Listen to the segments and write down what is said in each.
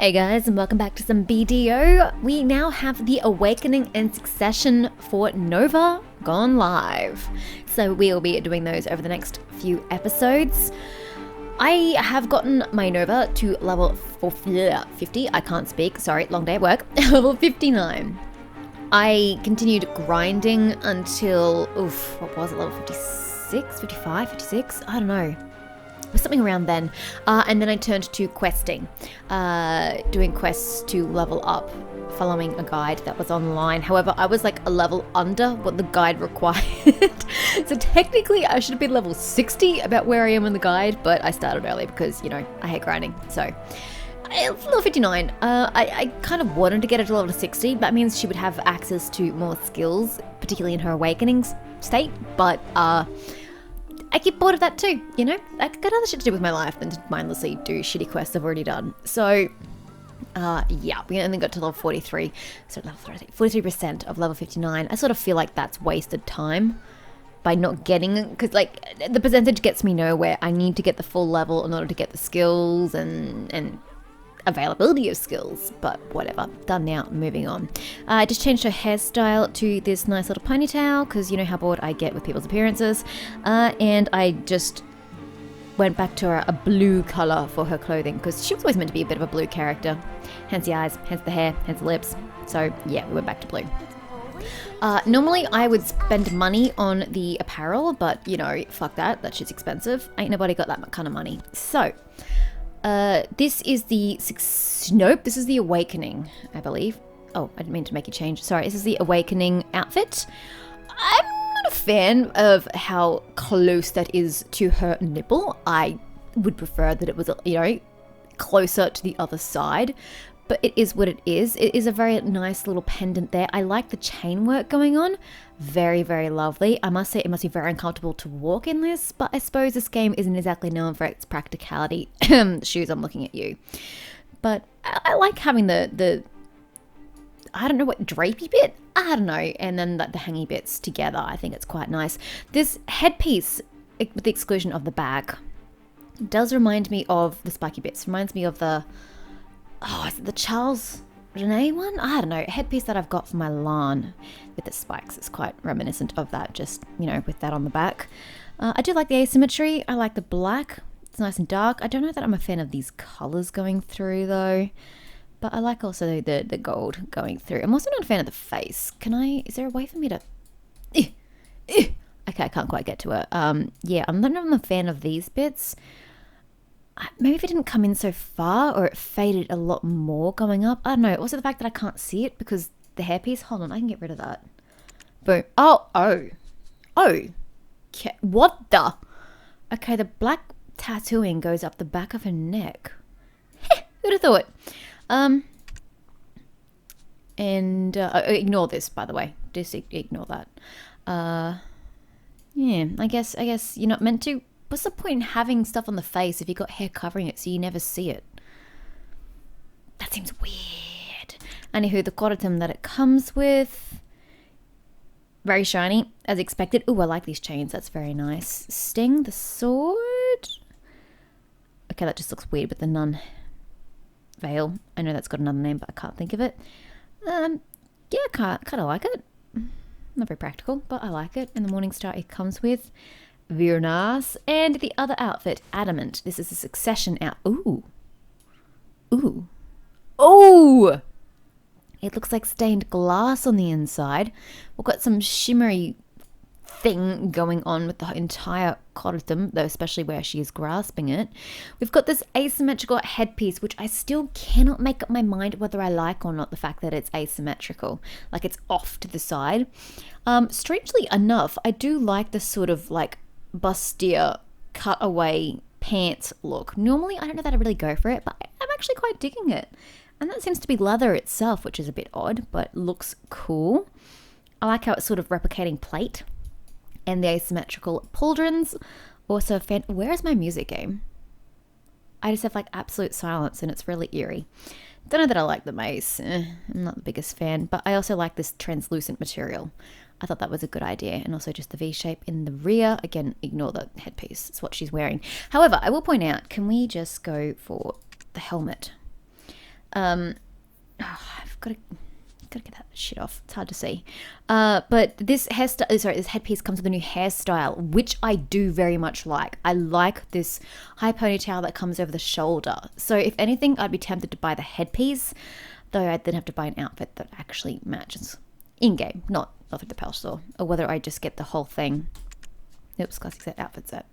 Hey guys, and welcome back to some BDO. We now have the Awakening and Succession for Nova gone live. So we'll be doing those over the next few episodes. I have gotten my Nova to level 50. I can't speak, sorry, long day at work. Level 59. I continued grinding until, what was it, level 56, 55, 56? I don't know. It was something around then. And then I turned to questing, doing quests to level up, following a guide that was online. However, I was like a level under what the guide required. So technically I should have been level 60 about where I am in the guide, but I started early because, you know, I hate grinding. So level 59. I kind of wanted to get her to level 60. That means she would have access to more skills, particularly in her awakenings state. But I get bored of that too, you know? I got other shit to do with my life than to mindlessly do shitty quests I've already done. So, yeah, we only got to level 43. So, level 43% of level 59. I sort of feel like that's wasted time by not getting, because, like, the percentage gets me nowhere. I need to get the full level in order to get the skills and availability of skills, but whatever, done now, moving on. I just changed her hairstyle to this nice little ponytail because you know how bored I get with people's appearances, and I just went back to a blue color for her clothing because she was always meant to be a bit of a blue character, hence the eyes, hence the hair, hence the lips. So yeah, we went back to blue. Normally I would spend money on the apparel, but you know, fuck that shit's expensive. Ain't nobody got that kind of money. So this is this is the Awakening, I believe. Oh, I didn't mean to make you change. Sorry, this is the Awakening outfit. I'm not a fan of how close that is to her nipple. I would prefer that it was, you know, closer to the other side. But it is what it is. It is a very nice little pendant there. I like the chain work going on. Very, very lovely. I must say it must be very uncomfortable to walk in this, but I suppose this game isn't exactly known for its practicality. Shoes, I'm looking at you. But I like having the I don't know what, drapey bit? I don't know. And then the hangy bits together. I think it's quite nice. This headpiece, with the exclusion of the bag, does remind me of the spiky bits. Reminds me of the... Oh, is it the Charles René one? I don't know. A headpiece that I've got for my lawn with the spikes. It's quite reminiscent of that, just, you know, with that on the back. I do like the asymmetry. I like the black. It's nice and dark. I don't know that I'm a fan of these colors going through, though. But I like also the gold going through. I'm also not a fan of the face. Is there a way for me to... Okay, I can't quite get to it. Yeah, I'm not a fan of these bits. Maybe if it didn't come in so far, or it faded a lot more going up. I don't know. Also the fact that I can't see it because the hairpiece. Hold on, I can get rid of that. Boom. Oh. Okay. What the? Okay, the black tattooing goes up the back of her neck. Who'd have thought? Ignore this, by the way. Just ignore that. Yeah, I guess you're not meant to. What's the point in having stuff on the face if you've got hair covering it so you never see it? That seems weird. Anywho, the cordatum that it comes with, very shiny, as expected. Ooh, I like these chains. That's very nice. Sting, the sword. Okay, that just looks weird with the nun veil. I know that's got another name, but I can't think of it. Yeah, kind of like it. Not very practical, but I like it. And the morning star it comes with. Very nice. And the other outfit, Adamant. This is a Succession out. Ooh. It looks like stained glass on the inside. We've got some shimmery thing going on with the entire cordatum, though especially where she is grasping it. We've got this asymmetrical headpiece, which I still cannot make up my mind whether I like or not, the fact that it's asymmetrical. Like it's off to the side. Strangely enough, I do like the sort of like bustier cutaway pants look. Normally I don't know that I really go for it, but I'm actually quite digging it. And that seems to be leather itself, which is a bit odd, but looks cool. I like how it's sort of replicating plate. And the asymmetrical pauldrons. Also a fan. Where is my music game? I just have like absolute silence and it's really eerie. Don't know that I like the mace. I'm not the biggest fan, but I also like this translucent material. I thought that was a good idea. And also just the V shape in the rear. Again, ignore the headpiece. It's what she's wearing. However, I will point out, can we just go for the helmet? I've got to get that shit off. It's hard to see. But this this headpiece comes with a new hairstyle, which I do very much like. I like this high ponytail that comes over the shoulder. So if anything, I'd be tempted to buy the headpiece, though I'd then have to buy an outfit that actually matches in-game, not through the pouch store, or whether I just get the whole thing. Oops, classic set, outfit set.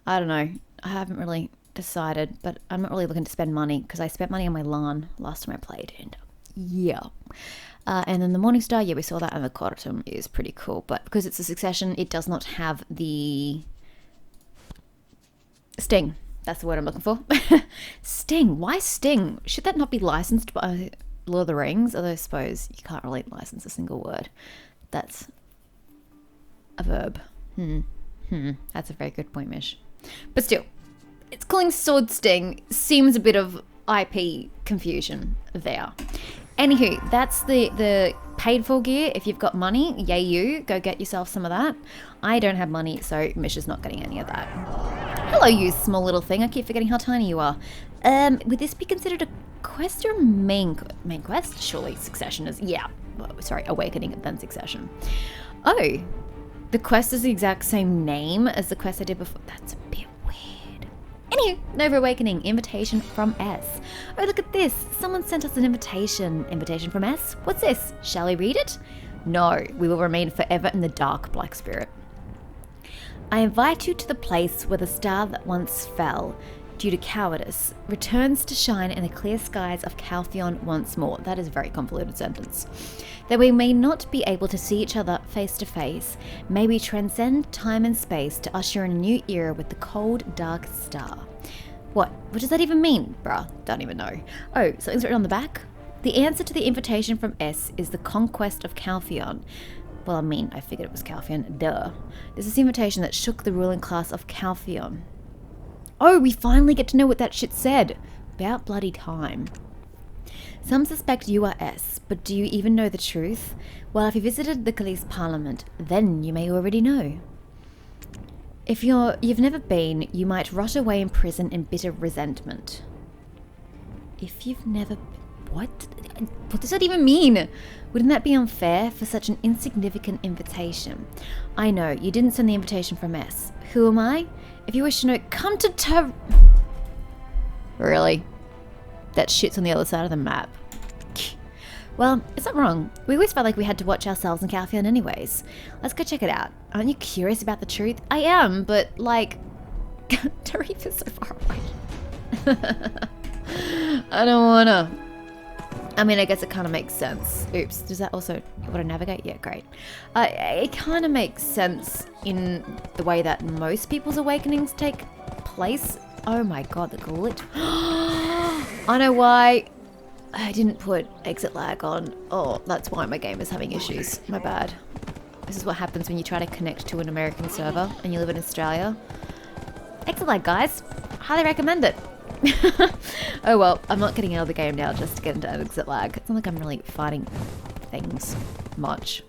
I don't know. I haven't really decided, but I'm not really looking to spend money because I spent money on my LAN last time I played, and yeah. And then the Morningstar, yeah, we saw that, and the Cortum is pretty cool, but because it's a succession, it does not have the Sting. That's the word I'm looking for. Sting. Why Sting? Should that not be licensed by Lord of the Rings? Although I suppose you can't really license a single word. That's a verb. That's a very good point, Mish. But still, it's calling Sword Sting seems a bit of IP confusion there. Anywho, that's the paid for gear. If you've got money, yay you, go get yourself some of that. I don't have money, so Mish is not getting any of that. Hello, you small little thing. I keep forgetting how tiny you are. Would this be considered a quest or main quest? Surely Succession is, yeah. Sorry, Awakening and then Succession. Oh, the quest is the exact same name as the quest I did before. That's a bit weird. Anywho, Nova Awakening, invitation from S. Oh, look at this. Someone sent us an invitation. Invitation from S? What's this? Shall we read it? No, we will remain forever in the dark, Black Spirit. I invite you to the place where the star that once fell, due to cowardice, returns to shine in the clear skies of Caltheon once more. That is a very convoluted sentence. That we may not be able to see each other face to face, may we transcend time and space to usher in a new era with the cold, dark star. What does that even mean, bruh? Don't even know. Oh, something's written on the back? The answer to the invitation from S is the conquest of Caltheon. Well, I mean, I figured it was Caltheon, duh. This is the invitation that shook the ruling class of Caltheon. Oh, we finally get to know what that shit said. About bloody time. Some suspect you are S, but do you even know the truth? Well, if you visited the Khalees Parliament, then you may already know. If you've never been, you might rot away in prison in bitter resentment. If you've never... What does that even mean? Wouldn't that be unfair for such an insignificant invitation? I know, you didn't send the invitation from S. Who am I? If you wish to know, come to Really? That shit's on the other side of the map. Well, it's not wrong. We always felt like we had to watch ourselves in Caltheon anyways. Let's go check it out. Aren't you curious about the truth? I am, but like... Tarif is so far away. I don't wanna. I mean, I guess it kind of makes sense. Oops, does that also... Want to navigate? Yeah, great. It kind of makes sense in the way that most people's awakenings take place. Oh my god, the glitch. I know why I didn't put exit lag on. Oh, that's why my game is having issues. My bad. This is what happens when you try to connect to an American server and you live in Australia. Exit lag, guys. Highly recommend it. Oh well, I'm not getting out of the game now just to get into exit lag. It's not like I'm really fighting things much.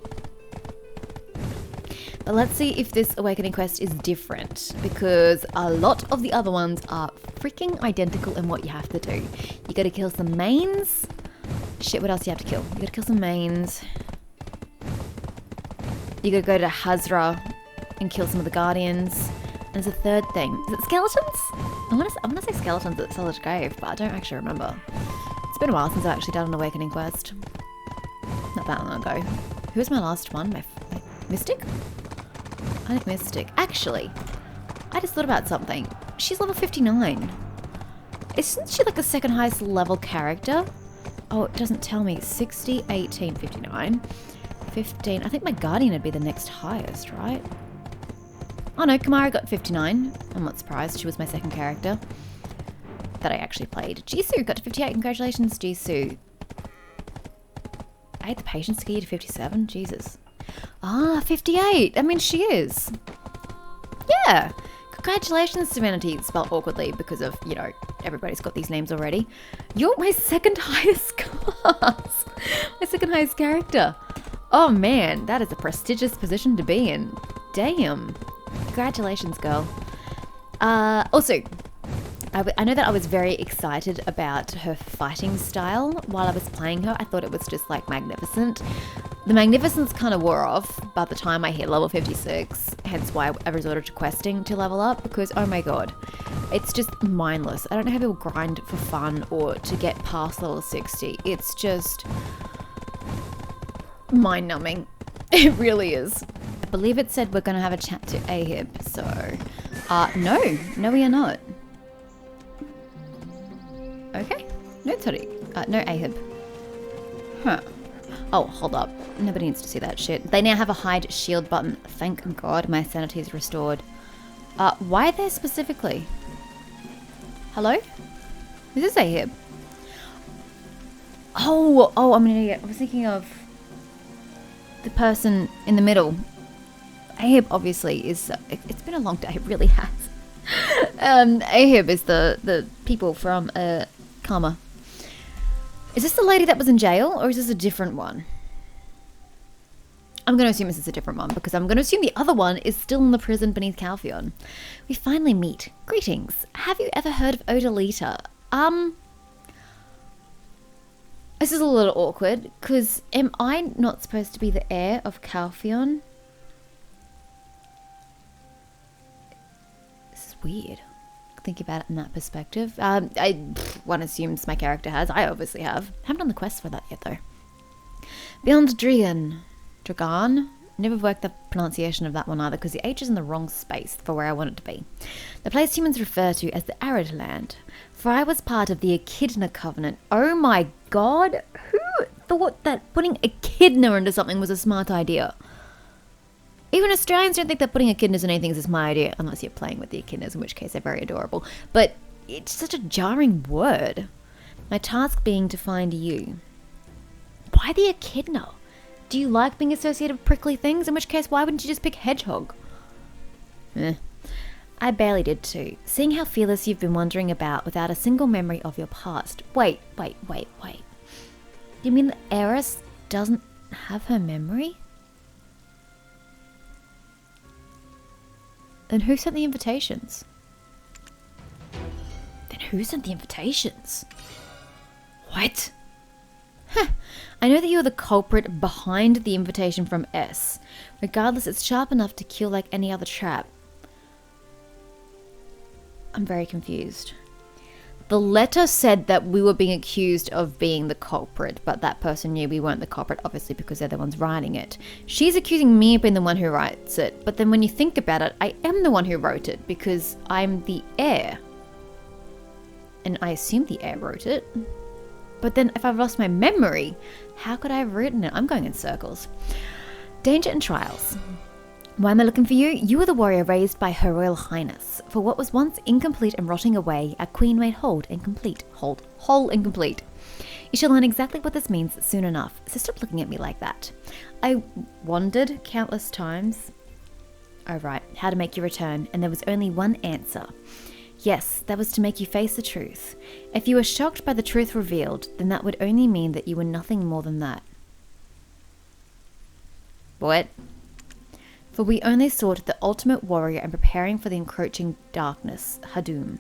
But let's see if this Awakening quest is different, because a lot of the other ones are freaking identical in what you have to do. You gotta kill some mains. Shit, what else do you have to kill? You gotta kill some mains. You gotta go to Hazra and kill some of the Guardians. And there's a third thing. Is it skeletons? I wanna say skeletons at Solid Grave, but I don't actually remember. It's been a while since I've actually done an Awakening quest. Not that long ago. Who was my last one? My Mystic? I think Mystic. Actually, I just thought about something. She's level 59. Isn't she like the second highest level character? Oh, it doesn't tell me. 60, 18, 59, 15. I think my Guardian would be the next highest, right? Oh no, Kamara got 59. I'm not surprised. She was my second character that I actually played. Jisoo got to 58. Congratulations, Jisoo. I had the patience to get you to 57. Jesus. Ah, 58. That means she is. Yeah. Congratulations, Serenity. Spelled awkwardly because of, you know, everybody's got these names already. You're my second highest class. My second highest character. Oh man, that is a prestigious position to be in. Damn. Congratulations, girl. Also, I know that I was very excited about her fighting style while I was playing her. I thought it was just like magnificent. The magnificence kind of wore off by the time I hit level 56, hence why I resorted to questing to level up, because oh my god, it's just mindless. I don't know how people grind for fun or to get past level 60. It's just mind-numbing. It really is. I believe it said we're going to have a chat to Ahib, so no we are not. Okay, no Tariq. No Ahib. Huh. Oh, hold up. Nobody needs to see that shit. They now have a hide shield button. Thank God my sanity is restored. Why there specifically? Hello? This is Ahib. Oh, I'm an idiot. I was thinking of the person in the middle. Ahib obviously is... It's been a long day, it really has. Ahib is the people from Karma. Is this the lady that was in jail, or is this a different one? I'm going to assume this is a different one, because I'm going to assume the other one is still in the prison beneath Calpheon. We finally meet. Greetings. Have you ever heard of Odalita? This is a little awkward, because am I not supposed to be the heir of Calpheon? This is weird. Think about it in that perspective. One assumes my character has. I obviously have. Haven't done the quest for that yet, though. Beyond Dragan? Never worked the pronunciation of that one either, because the H is in the wrong space for where I want it to be. The place humans refer to as the Arid Land. For I was part of the Echidna Covenant. Oh my god! Who thought that putting Echidna into something was a smart idea? Even Australians don't think that putting echidnas in anything is a smart idea, unless you're playing with the echidnas, in which case they're very adorable. But it's such a jarring word. My task being to find you. Why the echidna? Do you like being associated with prickly things? In which case, why wouldn't you just pick hedgehog? I barely did too. Seeing how fearless you've been wandering about without a single memory of your past. Wait. You mean the heiress doesn't have her memory? Then who sent the invitations? What? I know that you're the culprit behind the invitation from S. Regardless, it's sharp enough to kill like any other trap. I'm very confused. The letter said that we were being accused of being the culprit, but that person knew we weren't the culprit, obviously, because they're the ones writing it. She's accusing me of being the one who writes it, but then when you think about it, I am the one who wrote it, because I'm the heir. And I assume the heir wrote it. But then if I've lost my memory, how could I have written it? I'm going in circles. Danger and trials. Why am I looking for you? You are the warrior raised by Her Royal Highness. For what was once incomplete and rotting away, our queen made whole and complete. Whole and complete. You shall learn exactly what this means soon enough, so stop looking at me like that. I wondered countless times. Oh right, how to make you return, and there was only one answer. Yes, that was to make you face the truth. If you were shocked by the truth revealed, then that would only mean that you were nothing more than that. What? For we only sought the ultimate warrior and preparing for the encroaching darkness, Hadum.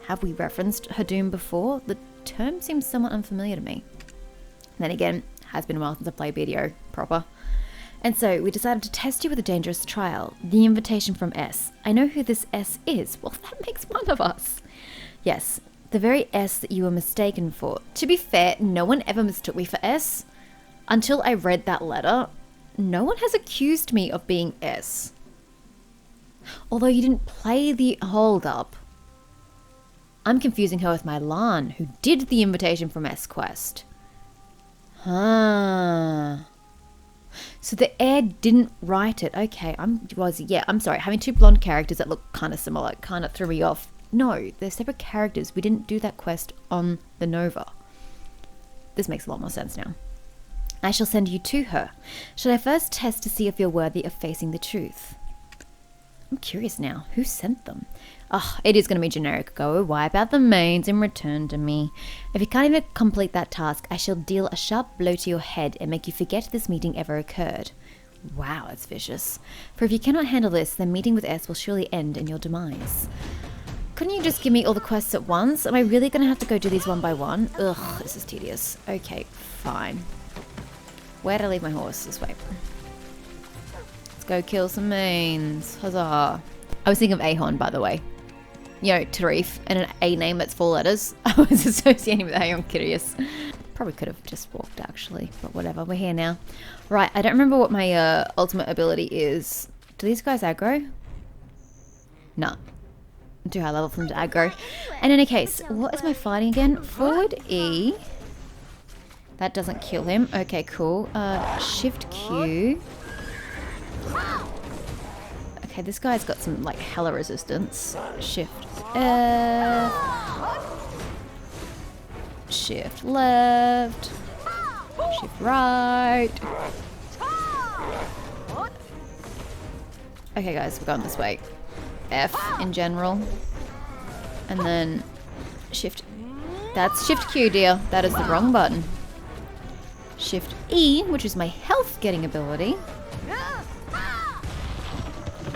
Have we referenced Hadum before? The term seems somewhat unfamiliar to me. Then again, has been a while since I played BDO proper. And so we decided to test you with a dangerous trial. The invitation from S. I know who this S is. Well, that makes one of us. Yes, the very S that you were mistaken for. To be fair, no one ever mistook me for S. Until I read that letter, no one has accused me of being S. Although you didn't play the hold up. I'm confusing her with my Lan, who did the invitation from S quest. Huh. So the heir didn't write it. Okay, I'm sorry. Having two blonde characters that look kind of similar kind of threw me off. No, they're separate characters. We didn't do that quest on the Nova. This makes a lot more sense now. I shall send you to her. Should I first test to see if you're worthy of facing the truth? I'm curious now. Who sent them? It is going to be generic. Go wipe out the mains and return to me. If you can't even complete that task, I shall deal a sharp blow to your head and make you forget this meeting ever occurred. Wow, that's vicious. For if you cannot handle this, then meeting with S will surely end in your demise. Couldn't you just give me all the quests at once? Am I really going to have to go do these one by one? Ugh, this is tedious. Okay, fine. Where did I leave my horse? This way. Let's go kill some mains. Huzzah. I was thinking of Ahon, by the way. You know, Tarif, and an A name that's 4 letters. I was associating with Ahon Curious. Probably could have just walked, actually. But whatever, we're here now. Right, I don't remember what my ultimate ability is. Do these guys aggro? Nah. I'm too high level for them to aggro. And in any case, what is my fighting again? Forward E. That doesn't kill him. Okay, cool. Shift Q. Okay, this guy's got some, like, hella resistance. Shift F. Shift left. Shift right. Okay, guys, we're going this way. F in general. And then Shift. That's Shift Q, dear. That is the wrong button. Shift E, which is my health getting ability.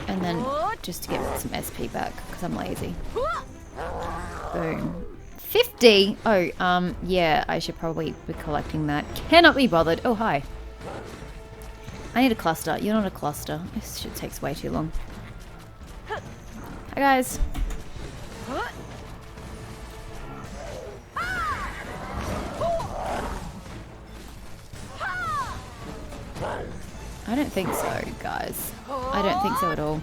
And then just to get some SP back, because I'm lazy. Boom. 50! Oh, yeah, I should probably be collecting that. Cannot be bothered. Oh, hi. I need a cluster. You're not a cluster. This shit takes way too long. Hi, guys. I don't think so, guys. I don't think so at all.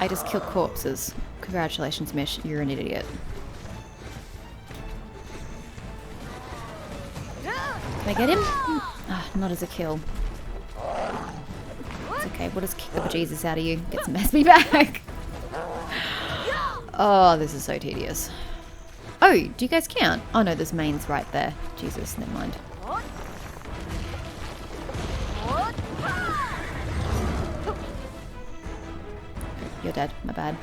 I just kill corpses. Congratulations, Mish. You're an idiot. Can I get him? Ah, not as a kill. It's okay. We'll just kick the bejesus out of you. Get some SP back. Oh, this is so tedious. Oh, do you guys count? Oh no, there's mains right there. Jesus, never mind. You're dead. My bad.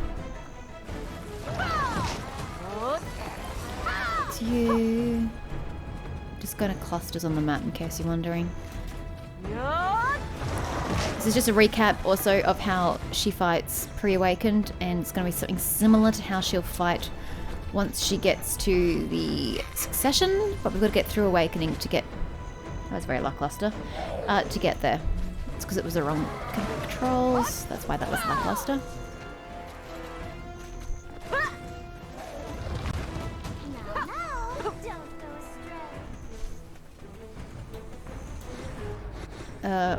It's you. Just going to clusters on the map in case you're wondering. This is just a recap also of how she fights pre-awakened, and it's going to be something similar to how she'll fight once she gets to the succession, but we've got to get through awakening to get... That was very lackluster. To get there. It's because it was the wrong controls. That's why that was lackluster.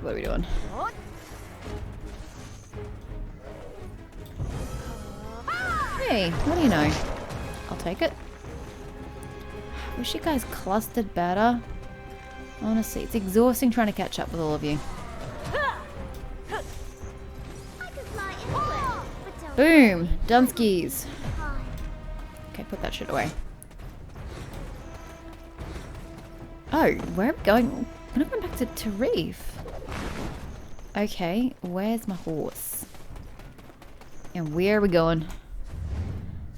What are we doing? Hey, what do you know? I'll take it. Wish you guys clustered better. Honestly, it's exhausting trying to catch up with all of you. Boom! Dunskies. Okay, put that shit away. Oh, where am I going? I'm not going back to Tarif. Okay, where's my horse? And where are we going?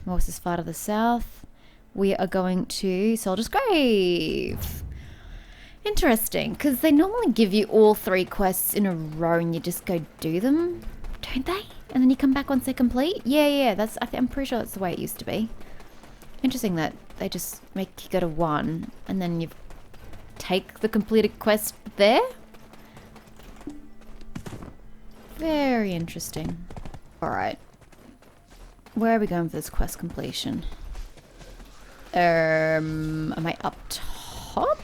My horse is far to the south. We are going to Soldier's Grave. Interesting, because they normally give you all 3 quests in a row and you just go do them, don't they? And then you come back once they're complete? Yeah, that's. I'm pretty sure that's the way it used to be. Interesting that they just make you go to 1 and then you take the completed quest there? Very interesting. Alright. Where are we going for this quest completion? Am I up top?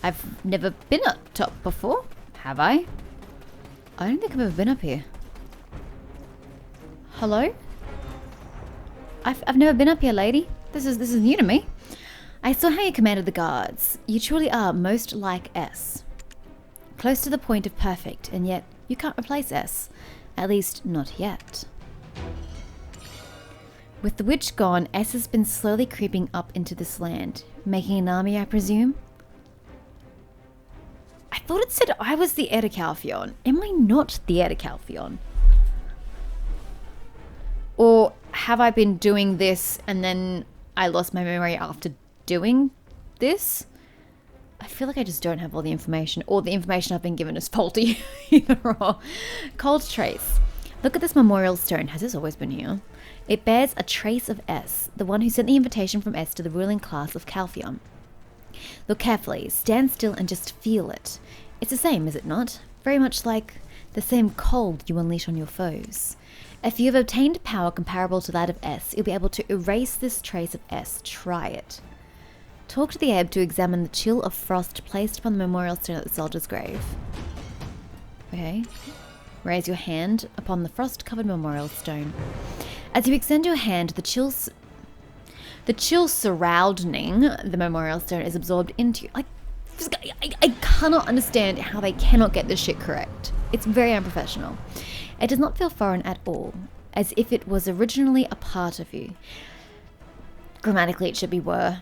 I've never been up top before. Have I? I don't think I've ever been up here. Hello? I've never been up here, lady. This is new to me. I saw how you commanded the guards. You truly are most like S. Close to the point of perfect, and yet you can't replace S. At least, not yet. With the witch gone, S has been slowly creeping up into this land. Making an army, I presume? I thought it said I was the heir to Calpheon. Am I not the heir to Calpheon? Or have I been doing this and then I lost my memory after doing this? I feel like I just don't have all the information, or the information I've been given is faulty. Either or. Cold Trace. Look at this memorial stone. Has this always been here? It bears a trace of S, the one who sent the invitation from S to the ruling class of Calphion. Look carefully, stand still and just feel it. It's the same, is it not? Very much like the same cold you unleash on your foes. If you have obtained power comparable to that of S, you'll be able to erase this trace of S. Try it. Talk to the Abe to examine the chill of frost placed upon the memorial stone at the soldier's grave. Okay. Raise your hand upon the frost-covered memorial stone. As you extend your hand, the chill surrounding the memorial stone is absorbed into you. I cannot understand how they cannot get this shit correct. It's very unprofessional. It does not feel foreign at all, as if it was originally a part of you. Grammatically, it should be were.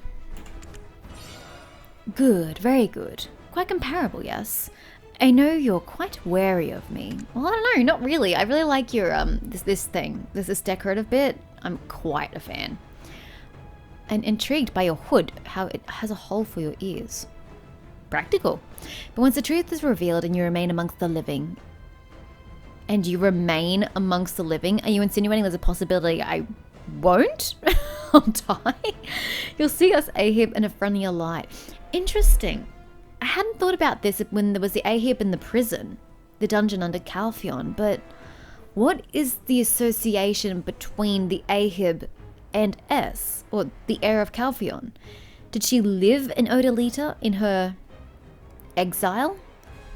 Good, very good. Quite comparable, yes. I know you're quite wary of me. Well, I don't know, not really. I really like your, this thing. This decorative bit. I'm quite a fan. And intrigued by your hood, how it has a hole for your ears. Practical. But once the truth is revealed and you remain amongst the living... are you insinuating there's a possibility I won't? I'll die? You'll see us Ahib in a friendlier light. Interesting. I hadn't thought about this when there was the Ahib in the prison, the dungeon under Calphion, but what is the association between the Ahib and S, or the heir of Calphion? Did she live in Odalita in her exile,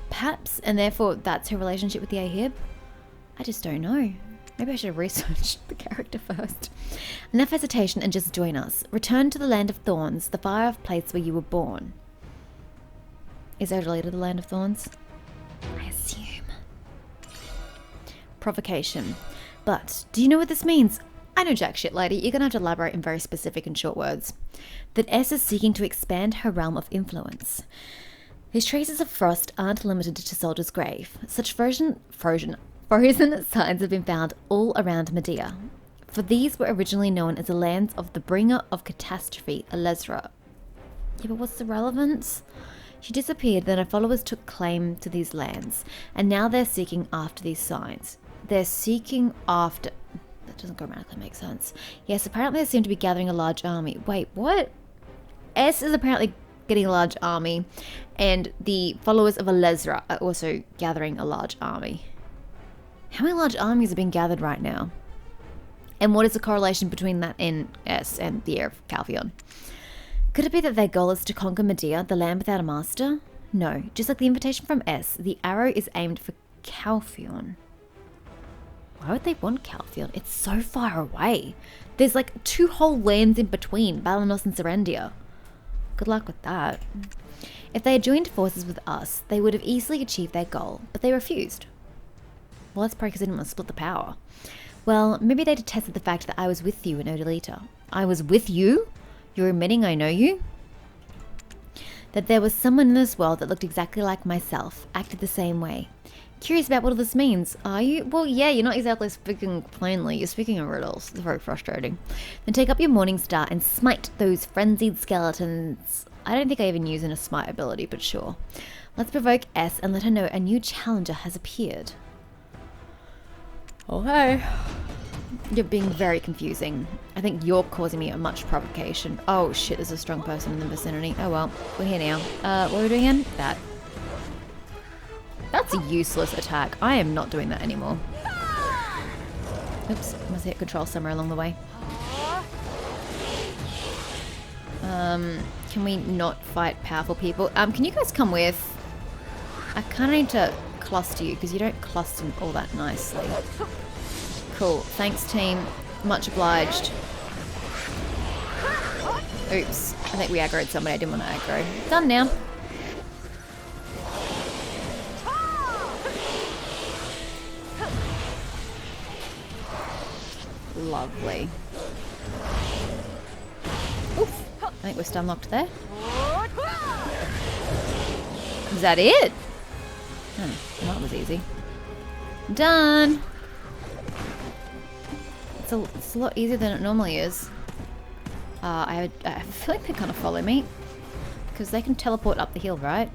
perhaps, and therefore that's her relationship with the Ahib? I just don't know. Maybe I should have researched the character first. Enough hesitation and just join us. Return to the land of Thorns, the fire of place where you were born. Is Odalita the land of Thorns? I assume. Provocation. But, do you know what this means? I know jack shit, lady. You're gonna have to elaborate in very specific and short words. That S is seeking to expand her realm of influence. These traces of frost aren't limited to Soldier's Grave. Such frozen signs have been found all around Medea. For these were originally known as the lands of the bringer of catastrophe, Elezra. Yeah, but what's the relevance? She disappeared, then her followers took claim to these lands, and now they're seeking after these signs. They're seeking after... That doesn't grammatically make sense. Yes, apparently they seem to be gathering a large army. Wait, what? S is apparently getting a large army, and the followers of Elezra are also gathering a large army. How many large armies are being gathered right now? And what is the correlation between that and S and the heir of Calphion? Could it be that their goal is to conquer Medea, the land without a master? No, just like the invitation from S, the arrow is aimed for Calphion. Why would they want Calphion? It's so far away. There's like 2 whole lands in between, Balanos and Serendia. Good luck with that. If they had joined forces with us, they would have easily achieved their goal, but they refused. Well, that's probably because they didn't want to split the power. Well, maybe they detested the fact that I was with you in Odalita. I was with you? You're admitting I know you? That there was someone in this world that looked exactly like myself, acted the same way. Curious about what all this means, are you? Well, yeah, you're not exactly speaking plainly. You're speaking in riddles. It's very frustrating. Then take up your morning star and smite those frenzied skeletons. I don't think I even use a smite ability, but sure. Let's provoke S and let her know a new challenger has appeared. Okay. You're being very confusing. I think you're causing me much provocation. Oh shit, there's a strong person in the vicinity. Oh well, we're here now. What are we doing again? That. That's a useless attack. I am not doing that anymore. Oops, must hit control somewhere along the way. Can we not fight powerful people? Can you guys come with? I kind of need to cluster you because you don't cluster all that nicely. Cool. Thanks, team. Much obliged. Oops. I think we aggroed somebody I didn't want to aggro. Done now. Lovely. Oof. I think we're stun locked there. Is that it? Oh, that was easy. Done. It's a lot easier than it normally is. I feel like they kind of follow me. Because they can teleport up the hill, right?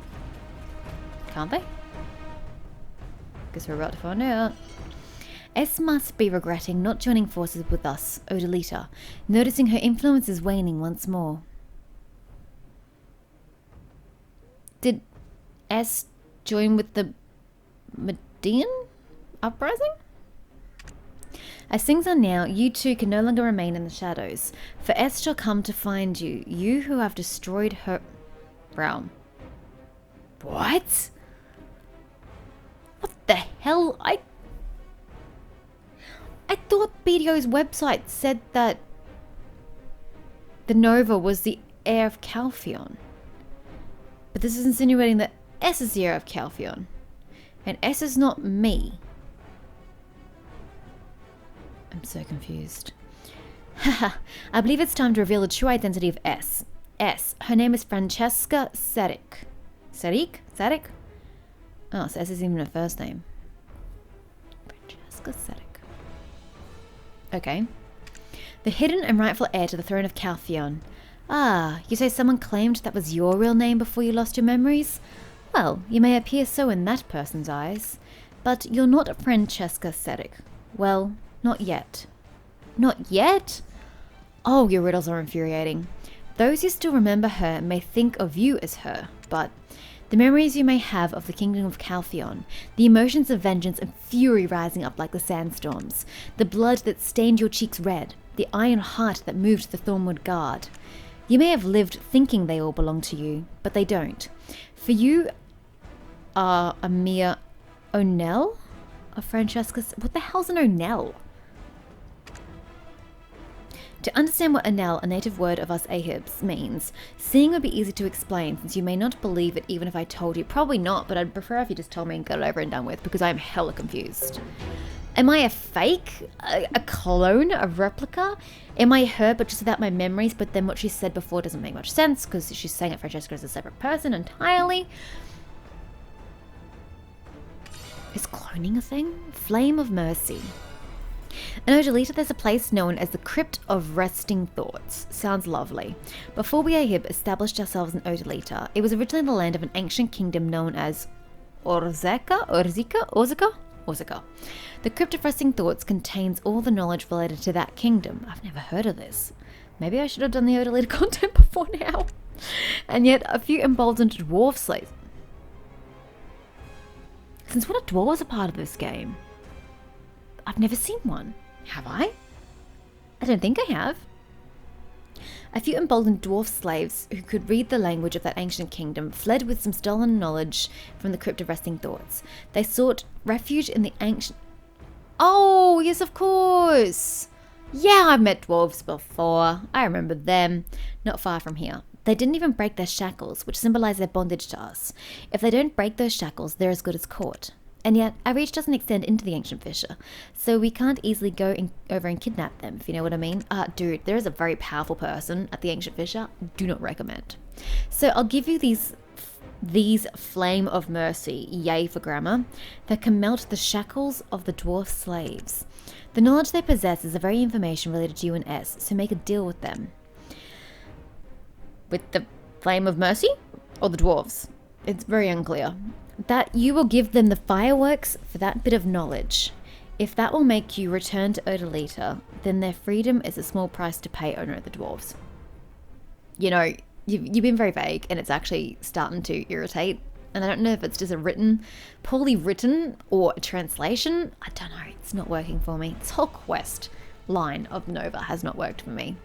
Can't they? Guess we're about to find out. S must be regretting not joining forces with us, Odalita, noticing her influence is waning once more. Did S join with the Median uprising? As things are now, you two can no longer remain in the shadows, for S shall come to find you, you who have destroyed her realm. What? What the hell? I thought BDO's website said that the Nova was the heir of Calpheon. But this is insinuating that S is the heir of Calpheon. And S is not me. I'm so confused. Haha, I believe it's time to reveal the true identity of S. S. Her name is Francesca Sadik. Sadik? Oh, so S is even her first name. Francesca Sadik. Okay. The hidden and rightful heir to the throne of Calpheon. Ah, you say someone claimed that was your real name before you lost your memories? Well, you may appear so in that person's eyes. But you're not Francesca Sadik. Well, not yet. Not yet? Oh, your riddles are infuriating. Those who still remember her may think of you as her, but the memories you may have of the kingdom of Calpheon, the emotions of vengeance and fury rising up like the sandstorms, the blood that stained your cheeks red, the iron heart that moved the Thornwood guard. You may have lived thinking they all belong to you, but they don't. For you are a mere Onel of Francesca's. What the hell's an Onel? To understand what Onel, a native word of us Ahibs, means, seeing would be easy to explain since you may not believe it even if I told you. Probably not, but I'd prefer if you just told me and got it over and done with because I'm hella confused. Am I a fake? A clone? A replica? Am I her but just without my memories, but then what she said before doesn't make much sense because she's saying that Francesca is a separate person entirely? Is cloning a thing? Flame of Mercy. In Odalita, there's a place known as the Crypt of Resting Thoughts. Sounds lovely. Before we Ahib established ourselves in Odalita, it was originally the land of an ancient kingdom known as Orzeka. The Crypt of Resting Thoughts contains all the knowledge related to that kingdom. I've never heard of this. Maybe I should have done the Odalita content before now. And yet, a few emboldened dwarf slaves. Since when are dwarves a part of this game? I've never seen one. Have I? I don't think I have. A few emboldened dwarf slaves who could read the language of that ancient kingdom fled with some stolen knowledge from the Crypt of Resting Thoughts. They sought refuge in the ancient... Oh, yes, of course. Yeah, I've met dwarves before. I remember them. Not far from here. They didn't even break their shackles, which symbolize their bondage to us. If they don't break those shackles, they're as good as caught. And yet, our reach doesn't extend into the ancient fissure, so we can't easily go over and kidnap them, if you know what I mean. Dude, there is a very powerful person at the ancient fissure. Do not recommend. So I'll give you these Flame of Mercy, yay for grammar, that can melt the shackles of the dwarf slaves. The knowledge they possess is the very information related to you and S, so make a deal with them. With the Flame of Mercy? Or the dwarves? It's very unclear. That you will give them the fireworks for that bit of knowledge. If that will make you return to Odalita, then their freedom is a small price to pay, owner of the dwarves. You know, you've been very vague, and it's actually starting to irritate. And I don't know if it's just poorly written, or a translation. I don't know, it's not working for me. This whole quest line of Nova has not worked for me.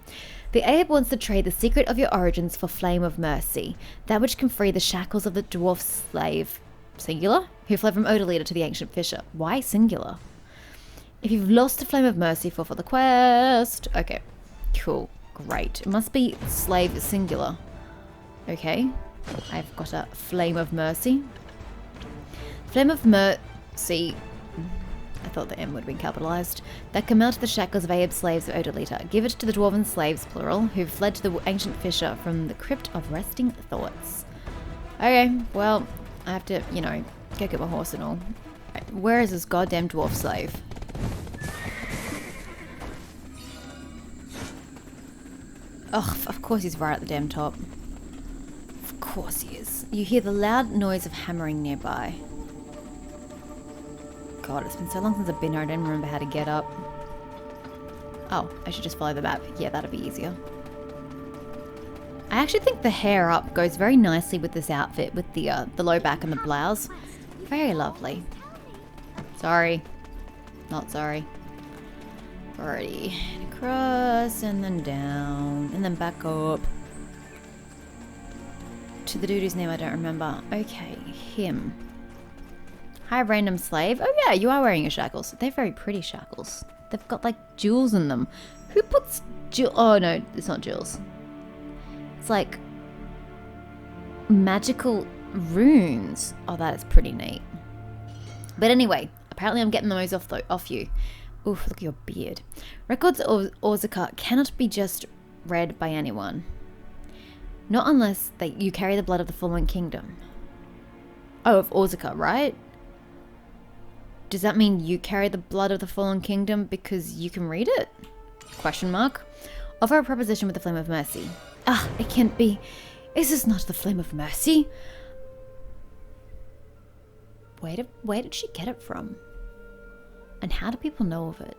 The Ahib wants to trade the secret of your origins for Flame of Mercy, that which can free the shackles of the dwarf slave, singular, who fled from Odalita to the ancient fissure. Why singular? If you've lost the Flame of Mercy, fulfill the quest. Okay, cool, great. It must be slave singular. Okay, I've got a Flame of Mercy. Flame of Mercy. I thought the M would have been capitalized. That can melt the shackles of Ahib slaves of Odalita. Give it to the dwarven slaves, plural, who fled to the ancient fissure from the Crypt of Resting Thoughts. Okay, well, I have to, you know, go get my horse and all. Right, where is this goddamn dwarf slave? Ugh, of course he's right at the damn top. Of course he is. You hear the loud noise of hammering nearby. God, it's been so long since I've been here, I don't remember how to get up. Oh, I should just follow the map. Yeah, that'll be easier. I actually think the hair up goes very nicely with this outfit, with the low back and the blouse. Very lovely. Sorry. Not sorry. Alrighty. Across, and then down, and then back up. To the dude whose name I don't remember. Okay, him. Hi, random slave. Oh yeah, you are wearing your shackles. They're very pretty shackles. They've got like jewels in them. Who puts jewels? Oh no, it's not jewels. It's like magical runes. Oh, that is pretty neat. But anyway, apparently I'm getting those off you. Oof, look at your beard. Records of Orzica cannot be just read by anyone. Not unless you carry the blood of the fallen kingdom. Oh, of Orzica, right? Does that mean you carry the blood of the fallen kingdom because you can read it? Question mark. Offer a proposition with the flame of mercy. Ah, it can't be. Is this not the flame of mercy? Where did she get it from? And how do people know of it?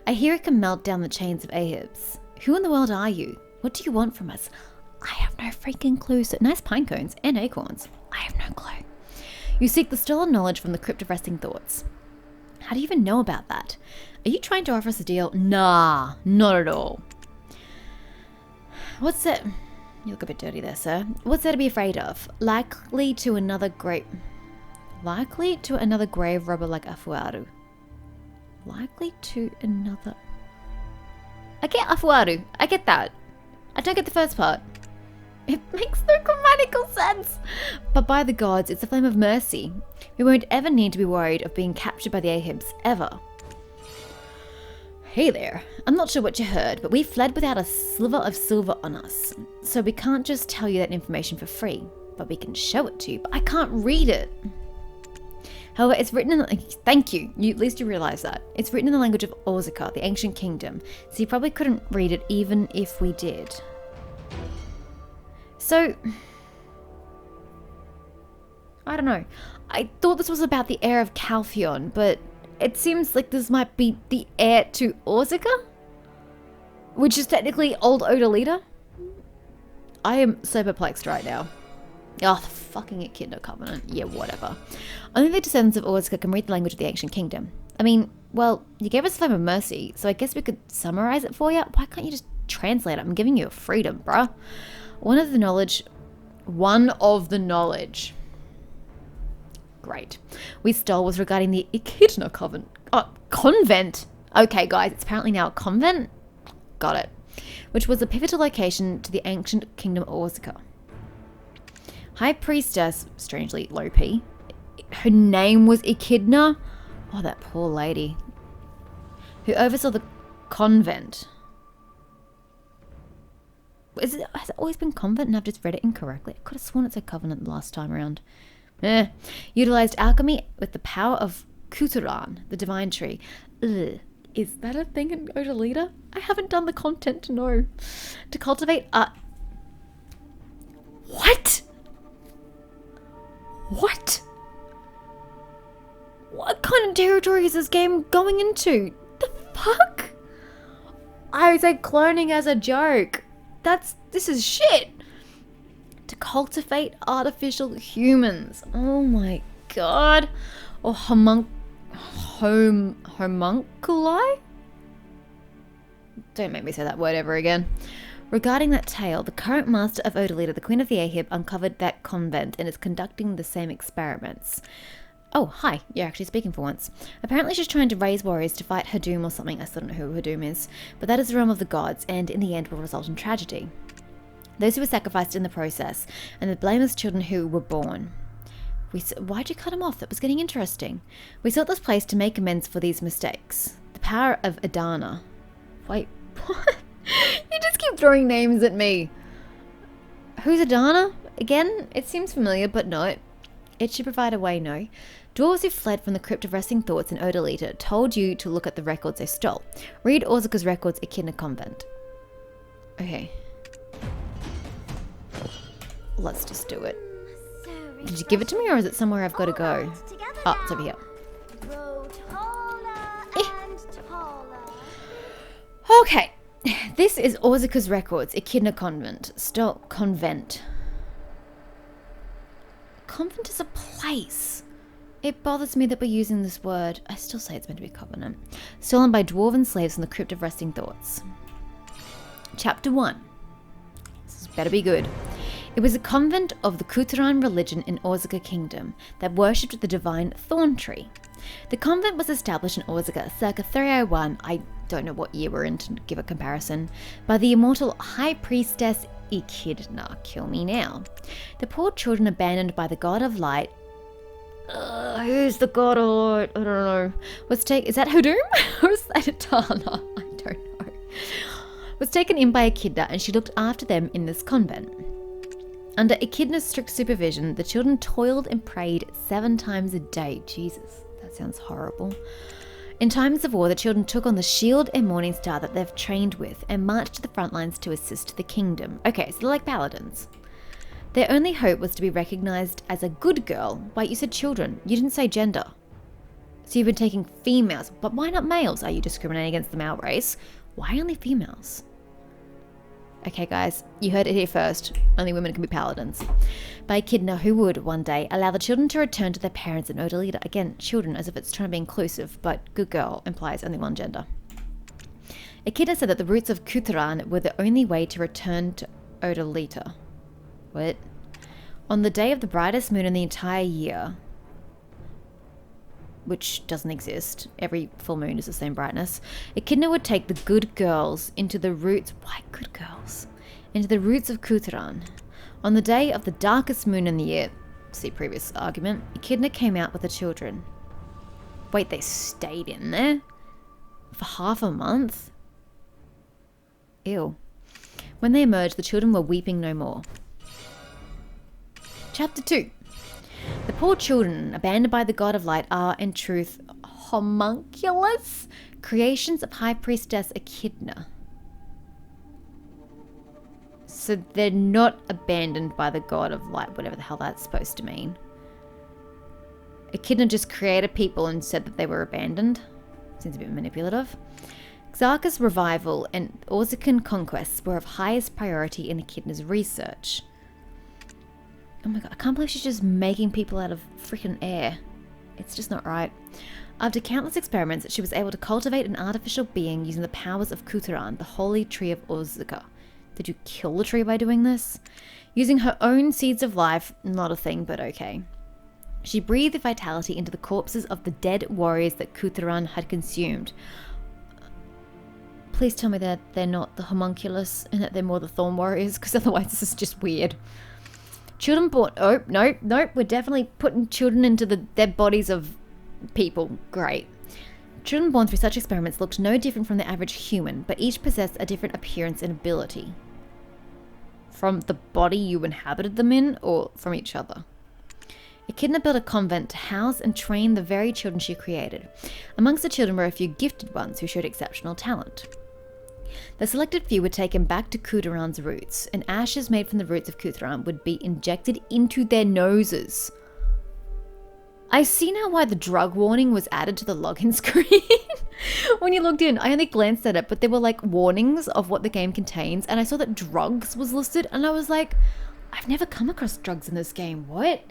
I hear it can melt down the chains of Ahibs. Who in the world are you? What do you want from us? I have no freaking clue. So, nice pine cones and acorns. I have no clue. You seek the stolen knowledge from the Crypt of Resting Thoughts. How do you even know about that? Are you trying to offer us a deal? Nah, not at all. What's it? You look a bit dirty there, sir. What's there to be afraid of? Likely to another grave robber like Afuaru. Likely to another... I get Afuaru. I get that. I don't get the first part. It makes no grammatical sense. But by the gods, it's the flame of mercy. We won't ever need to be worried of being captured by the Ahibs, ever. Hey there. I'm not sure what you heard, but we fled without a sliver of silver on us. So we can't just tell you that information for free, but we can show it to you, but I can't read it. However, it's written in... Thank you. At least you realize that. It's written in the language of Orzica, the ancient kingdom, so you probably couldn't read it even if we did. So... I don't know. I thought this was about the heir of Calphion, but it seems like this might be the heir to Orzica? Which is technically old Odalita? I am so perplexed right now. Oh, the fucking Echidna Covenant. Yeah, whatever. Only the descendants of Orzica can read the language of the ancient kingdom. I mean, well, you gave us a flame of mercy, so I guess we could summarize it for you. Why can't you just translate it? I'm giving you a freedom, bruh. One of the knowledge. Great. We stole was regarding the Echidna convent. Okay, guys, it's apparently now a convent. Got it. Which was a pivotal location to the ancient kingdom of Orzica. High Priestess, strangely low P, her name was Echidna. Oh, that poor lady. Who oversaw the convent. Has it always been convent and I've just read it incorrectly? I could have sworn it said covenant the last time around. Utilized alchemy with the power of Kuturan, the divine tree. Ugh. Is that a thing in Odalita? I haven't done the content to know. To cultivate What? What? What kind of territory is this game going into? The fuck? I said cloning as a joke. This is shit. To cultivate artificial humans. Oh my god. Or homunculi? Don't make me say that word ever again. Regarding that tale, the current master of Odalita, the Queen of the Ahib, uncovered that convent and is conducting the same experiments. Oh, hi. You're actually speaking for once. Apparently she's trying to raise warriors to fight Hadum or something. I still don't know who Hadum is. But that is the realm of the gods, and in the end will result in tragedy. Those who were sacrificed in the process, and the blameless children who were born. Why'd you cut him off? That was getting interesting. We sought this place to make amends for these mistakes. The power of Adana. Wait, what? You just keep throwing names at me. Who's Adana? Again, it seems familiar, but no. It should provide a way, no. Dwarves who fled from the Crypt of Resting Thoughts in Odalita told you to look at the records they stole. Read Orzica's records, Echidna Convent. Okay. Let's just do it. Did you give it to me, or is it somewhere I've got to go? Oh, it's over here. Grow taller and taller. Okay. This is Orzuka's records, Echidna Convent. Convent. Convent is a place. It bothers me that we're using this word. I still say it's meant to be covenant. Stolen by dwarven slaves in the Crypt of Resting Thoughts. Chapter 1. This better be good. It was a convent of the Kuturan religion in Orzuka Kingdom that worshipped the divine thorn tree. The convent was established in Orzuka circa 301, I don't know what year we're in to give a comparison, by the immortal high priestess Echidna. Kill me now. The poor children abandoned by the god of light. Who's the god of light? I don't know. Is that Hudum? Or is that Atana? I don't know. Was taken in by Echidna, and she looked after them in this convent. Under Echidna's strict supervision, the children toiled and prayed 7 times a day. Jesus, that sounds horrible. In times of war, the children took on the shield and morning star that they've trained with and marched to the front lines to assist the kingdom. Okay, so they're like paladins. Their only hope was to be recognized as a good girl. Wait, you said children. You didn't say gender. So you've been taking females, but why not males? Are you discriminating against the male race? Why only females? Okay, guys, you heard it here first. Only women can be paladins. By Echidna, who would, one day, allow the children to return to their parents and Odalita. Again, children, as if it's trying to be inclusive, but good girl implies only one gender. Echidna said that the roots of Kuturan were the only way to return to Odalita. What? On the day of the brightest moon in the entire year, which doesn't exist, every full moon is the same brightness, Echidna would take the good girls into the roots, why good girls? Into the roots of Kuturan. On the day of the darkest moon in the year, see previous argument, Echidna came out with the children. Wait, they stayed in there? For half a month? Ew. When they emerged, the children were weeping no more. Chapter 2. The poor children, abandoned by the god of light, are, in truth, homunculus creations of High Priestess Echidna. So they're not abandoned by the god of light, whatever the hell that's supposed to mean. Echidna just created people and said that they were abandoned. Seems a bit manipulative. Xarka's revival and Orzukan conquests were of highest priority in Echidna's research. Oh my god, I can't believe she's just making people out of freaking air. It's just not right. After countless experiments, she was able to cultivate an artificial being using the powers of Kuturan, the holy tree of Orzuka. Did you kill the tree by doing this? Using her own seeds of life, not a thing, but okay. She breathed vitality into the corpses of the dead warriors that Kuturan had consumed. Please tell me that they're not the homunculus and that they're more the thorn warriors, because otherwise this is just weird. Children born... Oh, nope. We're definitely putting children into the dead bodies of people. Great. Children born through such experiments looked no different from the average human, but each possessed a different appearance and ability. From the body you inhabited them in, or from each other? Echidna built a convent to house and train the very children she created. Amongst the children were a few gifted ones who showed exceptional talent. The selected few were taken back to Kuturan's roots, and ashes made from the roots of Kuturan would be injected into their noses. I see now why the drug warning was added to the login screen. When you logged in, I only glanced at it, but there were like warnings of what the game contains, and I saw that drugs was listed, and I was like, I've never come across drugs in this game. What?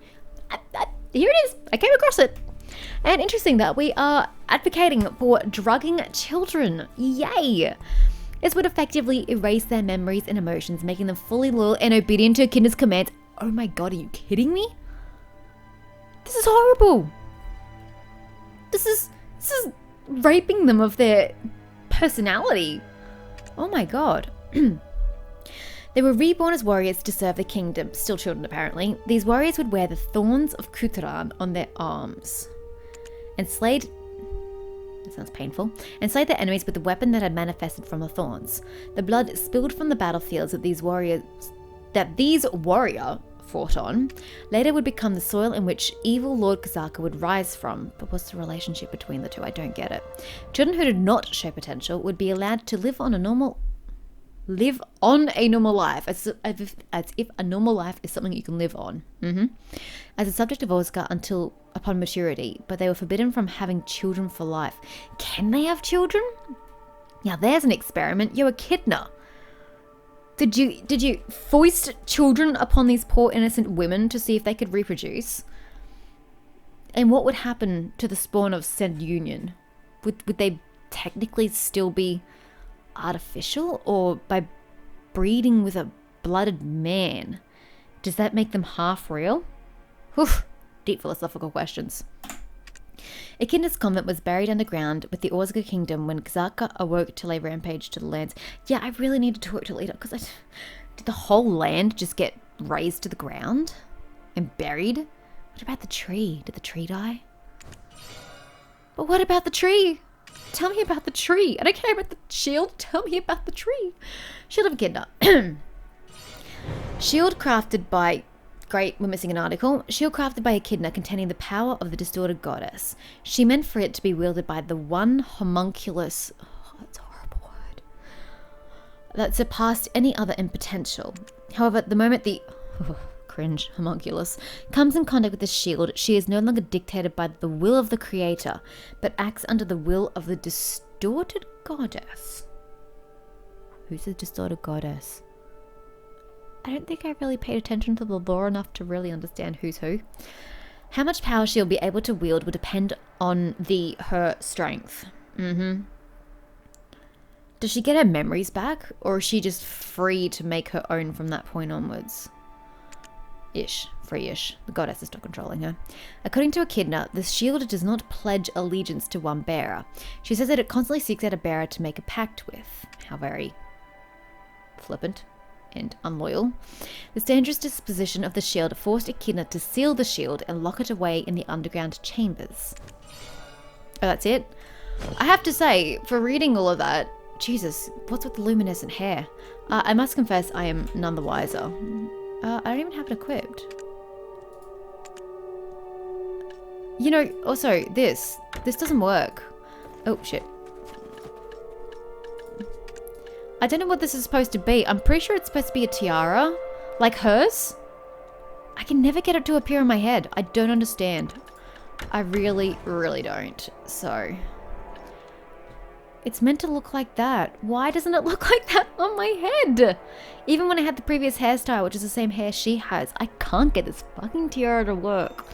Here it is. I came across it. And interesting that we are advocating for drugging children. Yay! This would effectively erase their memories and emotions, making them fully loyal and obedient to Echidna's commands. Oh my god, are you kidding me? This is horrible. This is raping them of their personality. Oh my god. They were reborn as warriors to serve the kingdom, still children apparently. These warriors would wear the thorns of Kuturan on their arms. And slayed... That sounds painful. And slayed their enemies with the weapon that had manifested from the thorns. The blood spilled from the battlefields that these warrior fought on, later would become the soil in which evil Lord Kazaka would rise from. But what's the relationship between the two? I don't get it. Children who did not show potential would be allowed to live live on a normal life, as if a normal life is something you can live on. As a subject of Oscar until upon maturity, but they were forbidden from having children for life. Can they have children? Now there's an experiment. You're a echidna. Did you foist children upon these poor innocent women to see if they could reproduce? And what would happen to the spawn of said union? Would they technically still be artificial, or by breeding with a blooded man, does that make them half real? Whew, deep philosophical questions. Echidna's convent was buried underground with the Orzaga kingdom when Xarka awoke to lay rampage to the lands. Yeah, I really need to talk to Lita, because did the whole land just get razed to the ground and buried? What about the tree? Did the tree die? But what about the tree? Tell me about the tree. I don't care about the shield. Tell me about the tree. Shield of Echidna. Shield crafted by... Great, we're missing an article. Shield crafted by Echidna containing the power of the distorted goddess. She meant for it to be wielded by the one homunculus... Oh, that's a horrible word. That surpassed any other in potential. However, the moment the... cringe, homunculus, comes in contact with the shield, she is no longer dictated by the will of the creator, but acts under the will of the distorted goddess. Who's the distorted goddess? I don't think I really paid attention to the lore enough to really understand who's who. How much power she'll be able to wield will depend on her strength. Does she get her memories back, or is she just free to make her own from that point onwards? Free-ish. The goddess is still controlling her. According to Echidna, the shield does not pledge allegiance to one bearer. She says that it constantly seeks out a bearer to make a pact with. How very flippant and unloyal. This dangerous disposition of the shield forced Echidna to seal the shield and lock it away in the underground chambers. Oh, that's it? I have to say, for reading all of that, Jesus, what's with the luminescent hair? I must confess I am none the wiser. I don't even have it equipped. You know, also, this doesn't work. Oh, shit. I don't know what this is supposed to be. I'm pretty sure it's supposed to be a tiara, like hers. I can never get it to appear on my head. I don't understand. I really, really don't. So... it's meant to look like that. Why doesn't it look like that on my head? Even when I had the previous hairstyle, which is the same hair she has, I can't get this fucking tiara to work.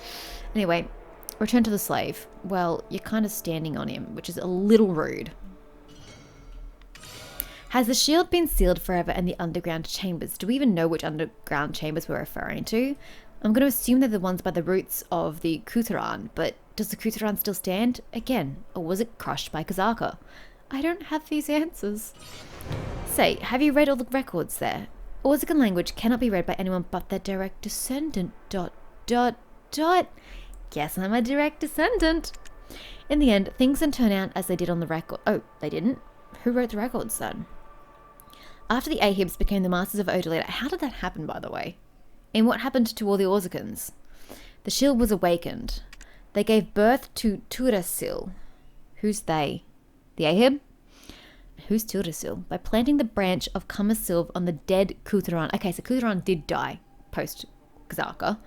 Anyway, return to the slave. Well, you're kind of standing on him, which is a little rude. Has the shield been sealed forever in the underground chambers? Do we even know which underground chambers we're referring to? I'm going to assume they're the ones by the roots of the Kutheran, but does the Kutheran still stand? Again, or was it crushed by Kazaka? I don't have these answers. Say, have you read all the records there? Orzagan language cannot be read by anyone but their direct descendant. ... Guess I'm a direct descendant. In the end, things didn't turn out as they did on the record. Oh, they didn't? Who wrote the records then? After the Ahibs became the masters of Odalita, how did that happen, by the way? And what happened to all the Orzagans? The shield was awakened. They gave birth to Turasil. Who's they? The Ahib? Who's Turasil? By planting the branch of Kamasilv on the dead Kutheran. Okay, so Kutheran did die post-Xarka.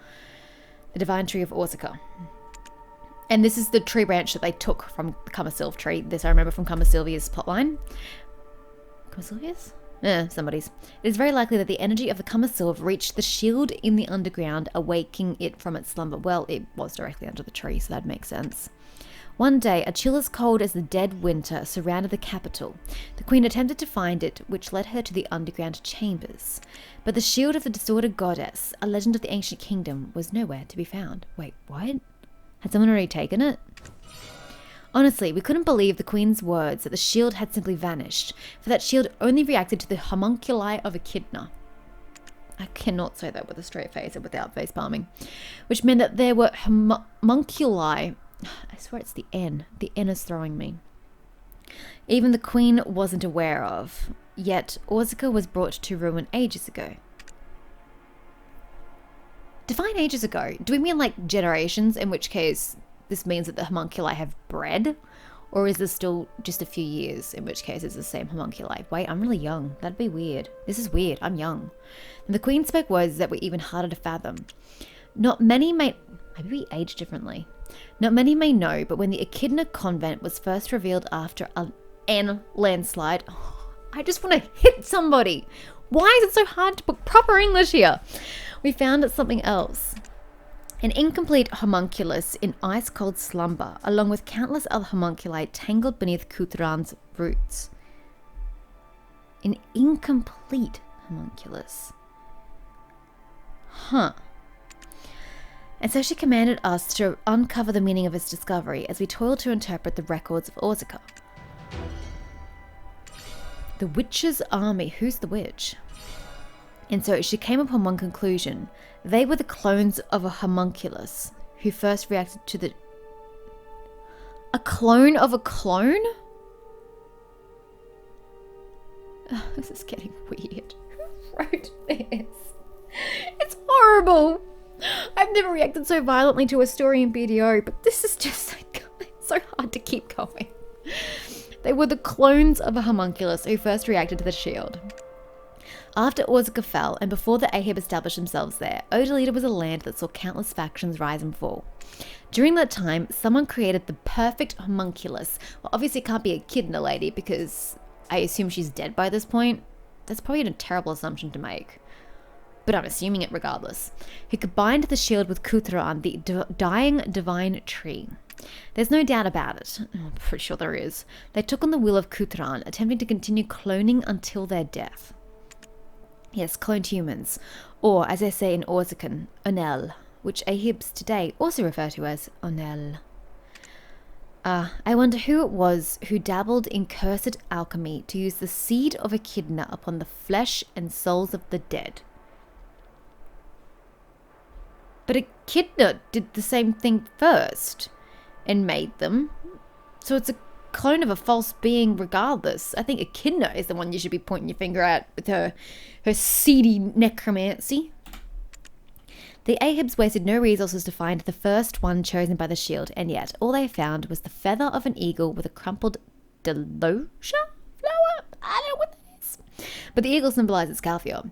The divine tree of Orzaka. And this is the tree branch that they took from the Kamasilv tree. This I remember from Kamasilvia's plotline. Kamasilvia's? Somebody's. It is very likely that the energy of the Kamasilv reached the shield in the underground, awaking it from its slumber. Well, it was directly under the tree, so that makes sense. One day, a chill as cold as the dead winter surrounded the capital. The queen attempted to find it, which led her to the underground chambers. But the shield of the distorted goddess, a legend of the ancient kingdom, was nowhere to be found. Wait, what? Had someone already taken it? Honestly, we couldn't believe the queen's words that the shield had simply vanished, for that shield only reacted to the homunculi of Echidna. I cannot say that with a straight face and without face palming. Which meant that there were homunculi. I swear it's the N. The N is throwing me. Even the queen wasn't aware of. Yet, Orzaka was brought to ruin ages ago. Define ages ago. Do we mean like generations, in which case this means that the homunculi have bred? Or is this still just a few years, in which case it's the same homunculi? Wait, I'm really young. That'd be weird. This is weird. I'm young. And the Queen spoke words that were even harder to fathom. Not many may... Maybe we age differently. Not many may know, but when the Echidna convent was first revealed after an landslide... I just want to hit somebody. Why is it so hard to put proper English here? We found something else. An incomplete homunculus in ice-cold slumber, along with countless other homunculi tangled beneath Kutran's roots. An incomplete homunculus. Huh. And so she commanded us to uncover the meaning of its discovery as we toiled to interpret the records of Orzica. The witch's army. Who's the witch? And so she came upon one conclusion. They were the clones of a homunculus who first reacted to the... A clone of a clone? Oh, this is getting weird. Who wrote this? It's horrible. I've never reacted so violently to a story in BDO, but this is just so hard to keep going. They were the clones of a homunculus who first reacted to the shield. After Orzica fell, and before the Ahib established themselves there, Odalita was a land that saw countless factions rise and fall. During that time, someone created the perfect homunculus. Well, obviously it can't be Echidna lady, because I assume she's dead by this point. That's probably a terrible assumption to make. But I'm assuming it regardless. Who combined the shield with Kutran, the dying divine tree. There's no doubt about it. I'm pretty sure there is. They took on the will of Kutran, attempting to continue cloning until their death. Yes, cloned humans, or as they say in Orzican, Onel, which Ahibs today also refer to as Onel. I wonder who it was who dabbled in cursed alchemy to use the seed of Echidna upon the flesh and souls of the dead. But Echidna did the same thing first and made them, so it's a clone of a false being regardless. I think Echidna is the one you should be pointing your finger at with her seedy necromancy. The Ahibs wasted no resources to find the first one chosen by the shield, and yet all they found was the feather of an eagle with a crumpled delosia flower? I don't know what that is. But the eagle symbolizes Calfior.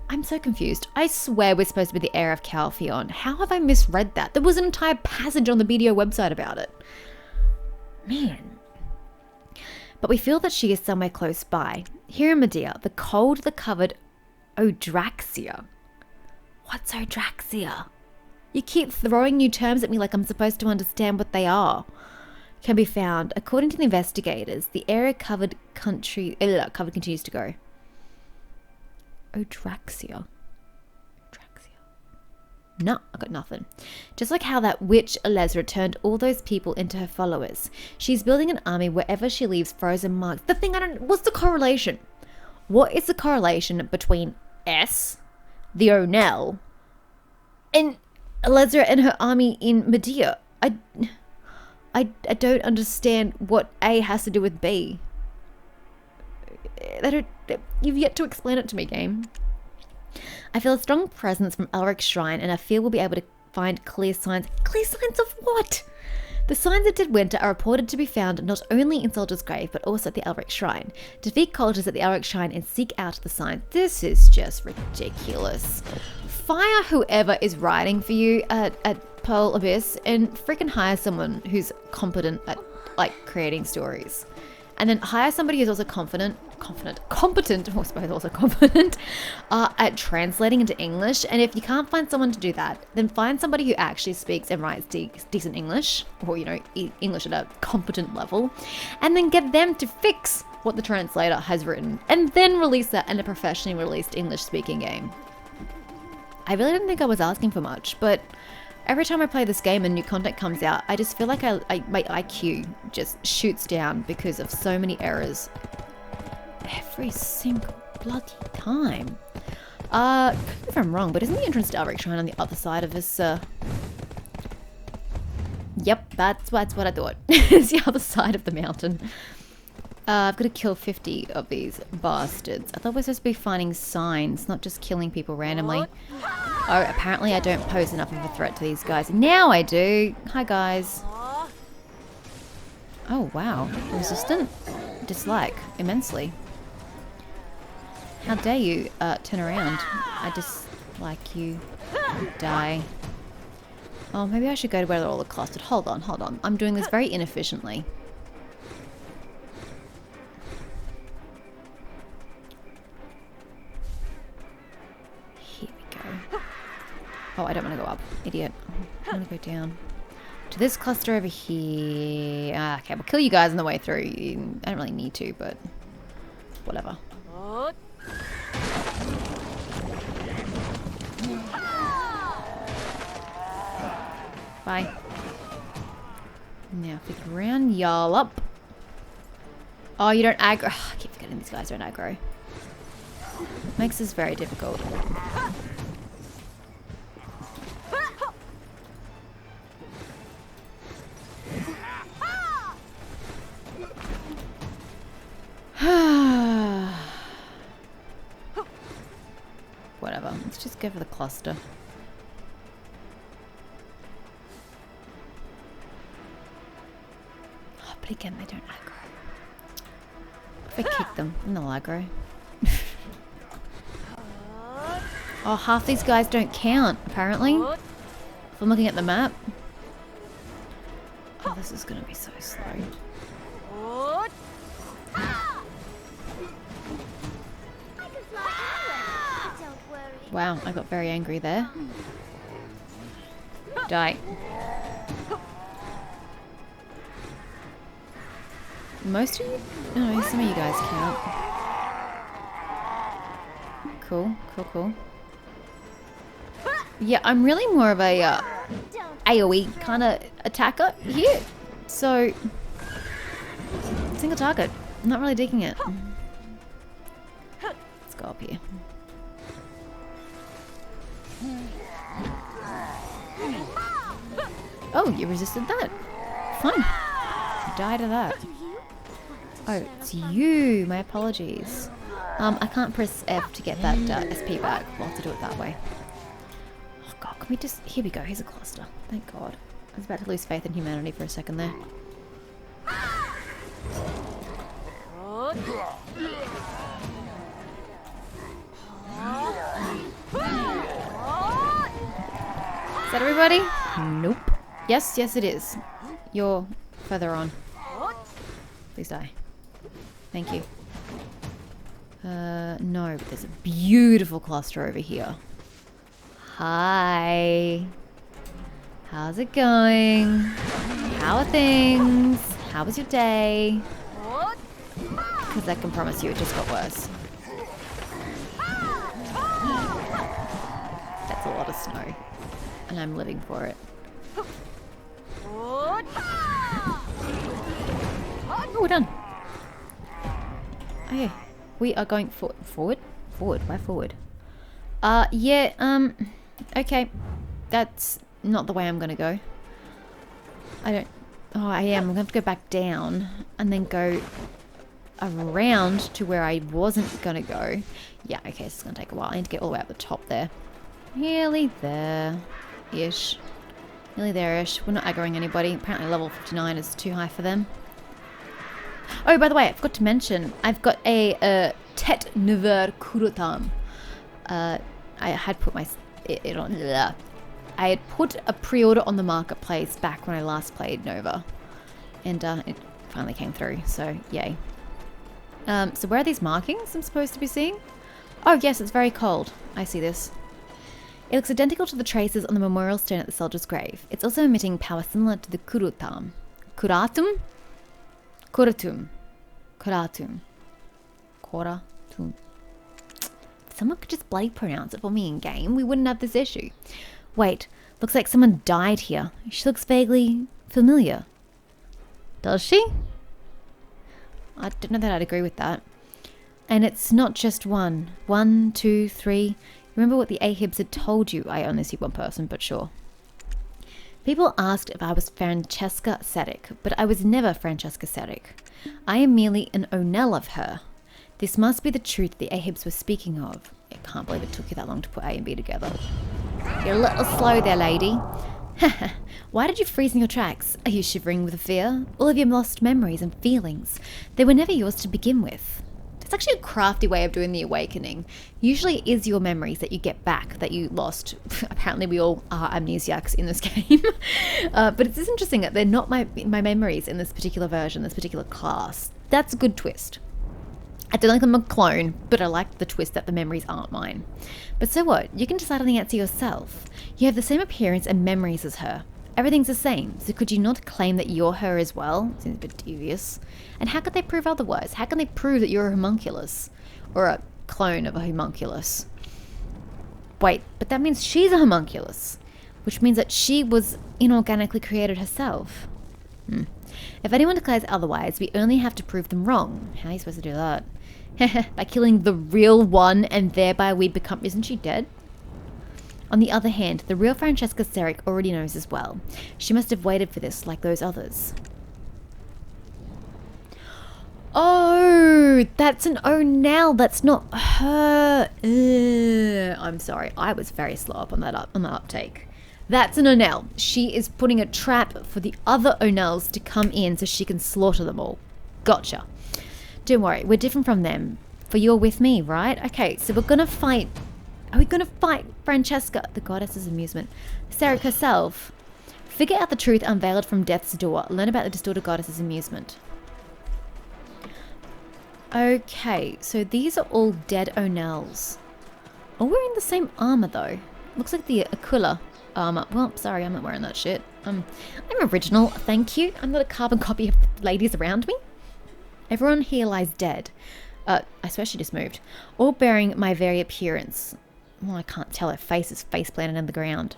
I'm so confused. I swear we're supposed to be the heir of Calphion. How have I misread that? There was an entire passage on the BDO website about it. Man. But we feel that she is somewhere close by. Here in Medea, the cold, the covered Odraxia. What's Odraxia? You keep throwing new terms at me like I'm supposed to understand what they are. Can be found. According to the investigators, the area covered continues to go. Odraxia. No, I got nothing. Just like how that witch Alezra turned all those people into her followers. She's building an army wherever she leaves frozen marks. The thing what's the correlation? What is the correlation between S, the Onel, and Alezra and her army in Medea? I don't understand what A has to do with B. You've yet to explain it to me, game. I feel a strong presence from Elric's shrine, and I feel we'll be able to find clear signs. Clear signs of what? The signs of Dead Winter are reported to be found not only in Soldier's Grave, but also at the Elric Shrine. Defeat cultists at the Elric Shrine and seek out the signs. This is just ridiculous. Fire whoever is writing for you at Pearl Abyss and freaking hire someone who's competent at, creating stories. And then hire somebody who's also competent, I suppose also competent, at translating into English. And if you can't find someone to do that, then find somebody who actually speaks and writes decent English, or, English at a competent level, and then get them to fix what the translator has written, and then release that in a professionally released English-speaking game. I really didn't think I was asking for much, but every time I play this game and new content comes out, I just feel like my IQ just shoots down because of so many errors. Every single bloody time. Correct me if I'm wrong, but isn't the entrance to Elric Shrine on the other side of this? Yep, that's what I thought. It's the other side of the mountain. I've got to kill 50 of these bastards. I thought we were supposed to be finding signs, not just killing people randomly. Oh, apparently I don't pose enough of a threat to these guys. Now I do. Hi, guys. Oh, wow. Resistant? Dislike. Immensely. How dare you turn around. I dislike you. Die. Oh, maybe I should go to where they're all clustered. Hold on, hold on. I'm doing this very inefficiently. Here we go. Oh, I don't want to go up. Idiot. I want to go down. To this cluster over here. Ah, okay, we'll kill you guys on the way through. I don't really need to, but whatever. Bye. Now, if we can round y'all up. Oh, you don't aggro. Oh, I keep forgetting these guys don't aggro. Makes this very difficult. Whatever. Let's just go for the cluster. Oh, but again, they don't aggro. If I kick them, then they'll aggro. Oh, half these guys don't count, apparently. If I'm looking at the map. Oh, this is going to be so slow. Wow, I got very angry there. Die. Most of you? No, some of you guys count. Cool, cool, cool. Yeah, I'm really more of a AoE kind of attacker here. So, single target. I'm not really digging it. Let's go up here. Oh, you resisted that. Fine. Die to that. Oh, it's you. My apologies. I can't press F to get that SP back. We'll have to do it that way. Oh god, can we just... Here we go. Here's a cluster. Thank god. I was about to lose faith in humanity for a second there. Is that everybody? Nope. Yes, yes it is. You're further on. Please die. Thank you. No, but there's a beautiful cluster over here. Hi. How's it going? How are things? How was your day? Because I can promise you it just got worse. That's a lot of snow. And I'm living for it. Oh, we're done. Okay. We are going forward? Forward? Why forward? Yeah, okay. That's not the way I'm gonna go. I don't... Oh, I am. I'm gonna have to go back down and then go around to where I wasn't gonna go. Yeah, okay, this is gonna take a while. I need to get all the way up the top there. Nearly there-ish. Nearly there-ish. We're not aggroing anybody. Apparently level 59 is too high for them. Oh, by the way, I forgot to mention, I've got a Tet Never Kurutam. I had put it on. I had put a pre-order on the marketplace back when I last played Nova, and it finally came through. So yay. So where are these markings I'm supposed to be seeing? Oh yes, it's very cold. I see this. It looks identical to the traces on the memorial stone at the soldier's grave. It's also emitting power similar to the Kurutam. Kuratum? Kuratum. Kuratum. Kuratum. If someone could just bloody pronounce it for me in game, we wouldn't have this issue. Wait, looks like someone died here. She looks vaguely familiar. Does she? I don't know that I'd agree with that. And it's not just one. 1, 2, 3. Remember what the Ahibs had told you? I only see one person, but sure. People asked if I was Francesca Sadek, but I was never Francesca Sadek. I am merely an Onel of her. This must be the truth the Ahibs were speaking of. I can't believe it took you that long to put A and B together. You're a little slow there, lady. Why did you freeze in your tracks? Are you shivering with fear? All of your lost memories and feelings. They were never yours to begin with. It's actually a crafty way of doing the awakening. Usually it is your memories that you get back that you lost. Apparently we all are amnesiacs in this game. But it's just interesting that they're not my memories in this particular version, this particular class. That's a good twist. I don't like them a clone, but I like the twist that the memories aren't mine. But so what? You can decide on the answer yourself. You have the same appearance and memories as her. Everything's the same, so could you not claim that you're her as well? Seems a bit devious. And how could they prove otherwise? How can they prove that you're a homunculus? Or a clone of a homunculus? Wait, but that means she's a homunculus. Which means that she was inorganically created herself. If anyone declares otherwise, we only have to prove them wrong. How are you supposed to do that? By killing the real one, and thereby we become... Isn't she dead? On the other hand, the real Francesca Seric already knows as well. She must have waited for this like those others. Oh, that's an O'Neill. That's not her. I'm sorry. I was very slow up on that uptake. That's an O'Neill. She is putting a trap for the other O'Neills to come in so she can slaughter them all. Gotcha. Don't worry. We're different from them. For you're with me, right? Okay, so we're going to fight... Are we going to fight Francesca, the goddess's amusement? Seric herself. Figure out the truth unveiled from death's door. Learn about the distorted goddess's amusement. Okay, so these are all dead O'Neills. All wearing the same armor, though. Looks like the Aquila armor. Well, sorry, I'm not wearing that shit. I'm original, thank you. I'm not a carbon copy of the ladies around me. Everyone here lies dead. I swear she just moved. All bearing my very appearance. Well, I can't tell. Her face is face planted in the ground.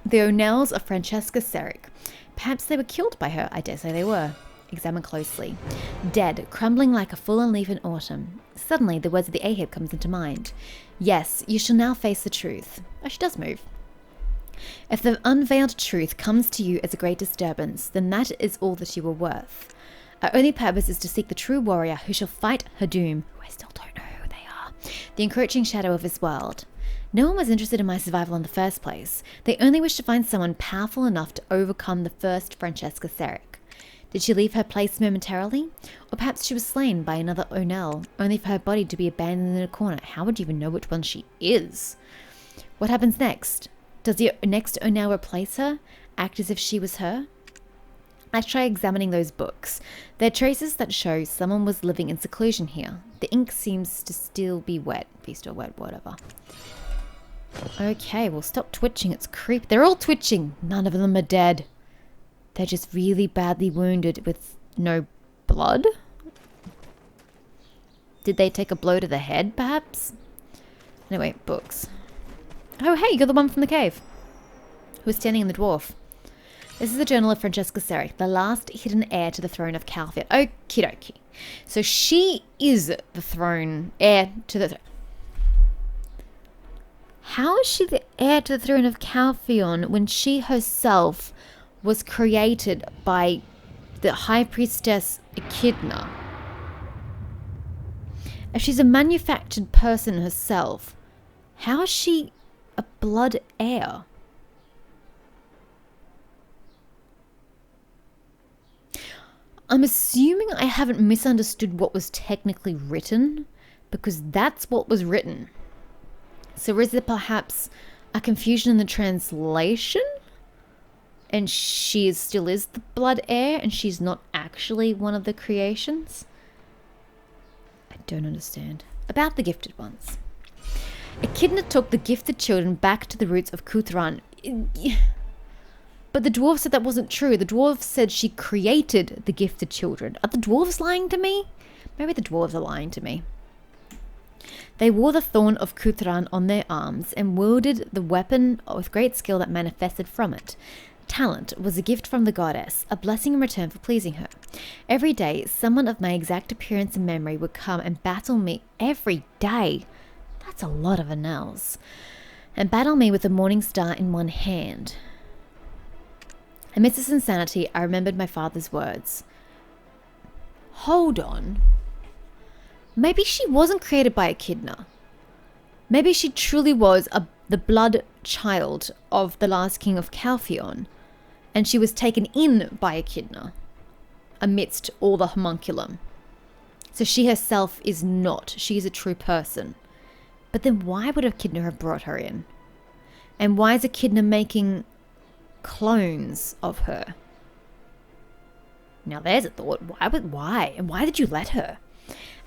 The O'Neills of Francesca Seric. Perhaps they were killed by her. I dare say they were. Examine closely. Dead, crumbling like a fallen leaf in autumn. Suddenly, the words of the Ahab comes into mind. Yes, you shall now face the truth. Oh, she does move. If the unveiled truth comes to you as a great disturbance, then that is all that you are worth. Our only purpose is to seek the true warrior who shall fight her doom, who I still don't know who they are, the encroaching shadow of his world. No one was interested in my survival in the first place. They only wished to find someone powerful enough to overcome the first Francesca Seric. Did she leave her place momentarily? Or perhaps she was slain by another O'Neill, only for her body to be abandoned in a corner. How would you even know which one she is? What happens next? Does the next O'Neill replace her? Act as if she was her? I try examining those books. There are traces that show someone was living in seclusion here. The ink seems to still be wet. Be still wet, whatever. Okay, well, stop twitching. It's creep. They're all twitching. None of them are dead. They're just really badly wounded with no blood. Did they take a blow to the head, perhaps? Anyway, books. Oh, hey, you're the one from the cave. Who's standing in the dwarf? This is the journal of Francesca Seric, the last hidden heir to the throne of Calfiat. Okie dokie. So she is the throne heir to the... How is she the heir to the throne of Calphion when she herself was created by the high priestess Echidna? If she's a manufactured person herself, how is she a blood heir? I'm assuming I haven't misunderstood what was technically written, because that's what was written. So is there perhaps a confusion in the translation? And she still is the blood heir, and she's not actually one of the creations? I don't understand. About the gifted ones. Echidna took the gifted children back to the roots of Kuthran. But the dwarf said that wasn't true. The dwarf said she created the gifted children. Are the dwarves lying to me? Maybe the dwarves are lying to me. They wore the thorn of Kuthran on their arms and wielded the weapon with great skill that manifested from it. Talent was a gift from the goddess, a blessing in return for pleasing her. Every day, someone of my exact appearance and memory would come and battle me. Every day? That's a lot of Annals. And battle me with the morning star in one hand. Amidst this insanity, I remembered my father's words. Hold on. Maybe she wasn't created by Echidna. Maybe she truly was the blood child of the last king of Calphion, and she was taken in by Echidna amidst all the homunculum. So she herself is not. She is a true person. But then why would Echidna have brought her in? And why is Echidna making clones of her? Now there's a thought. Why? And why did you let her?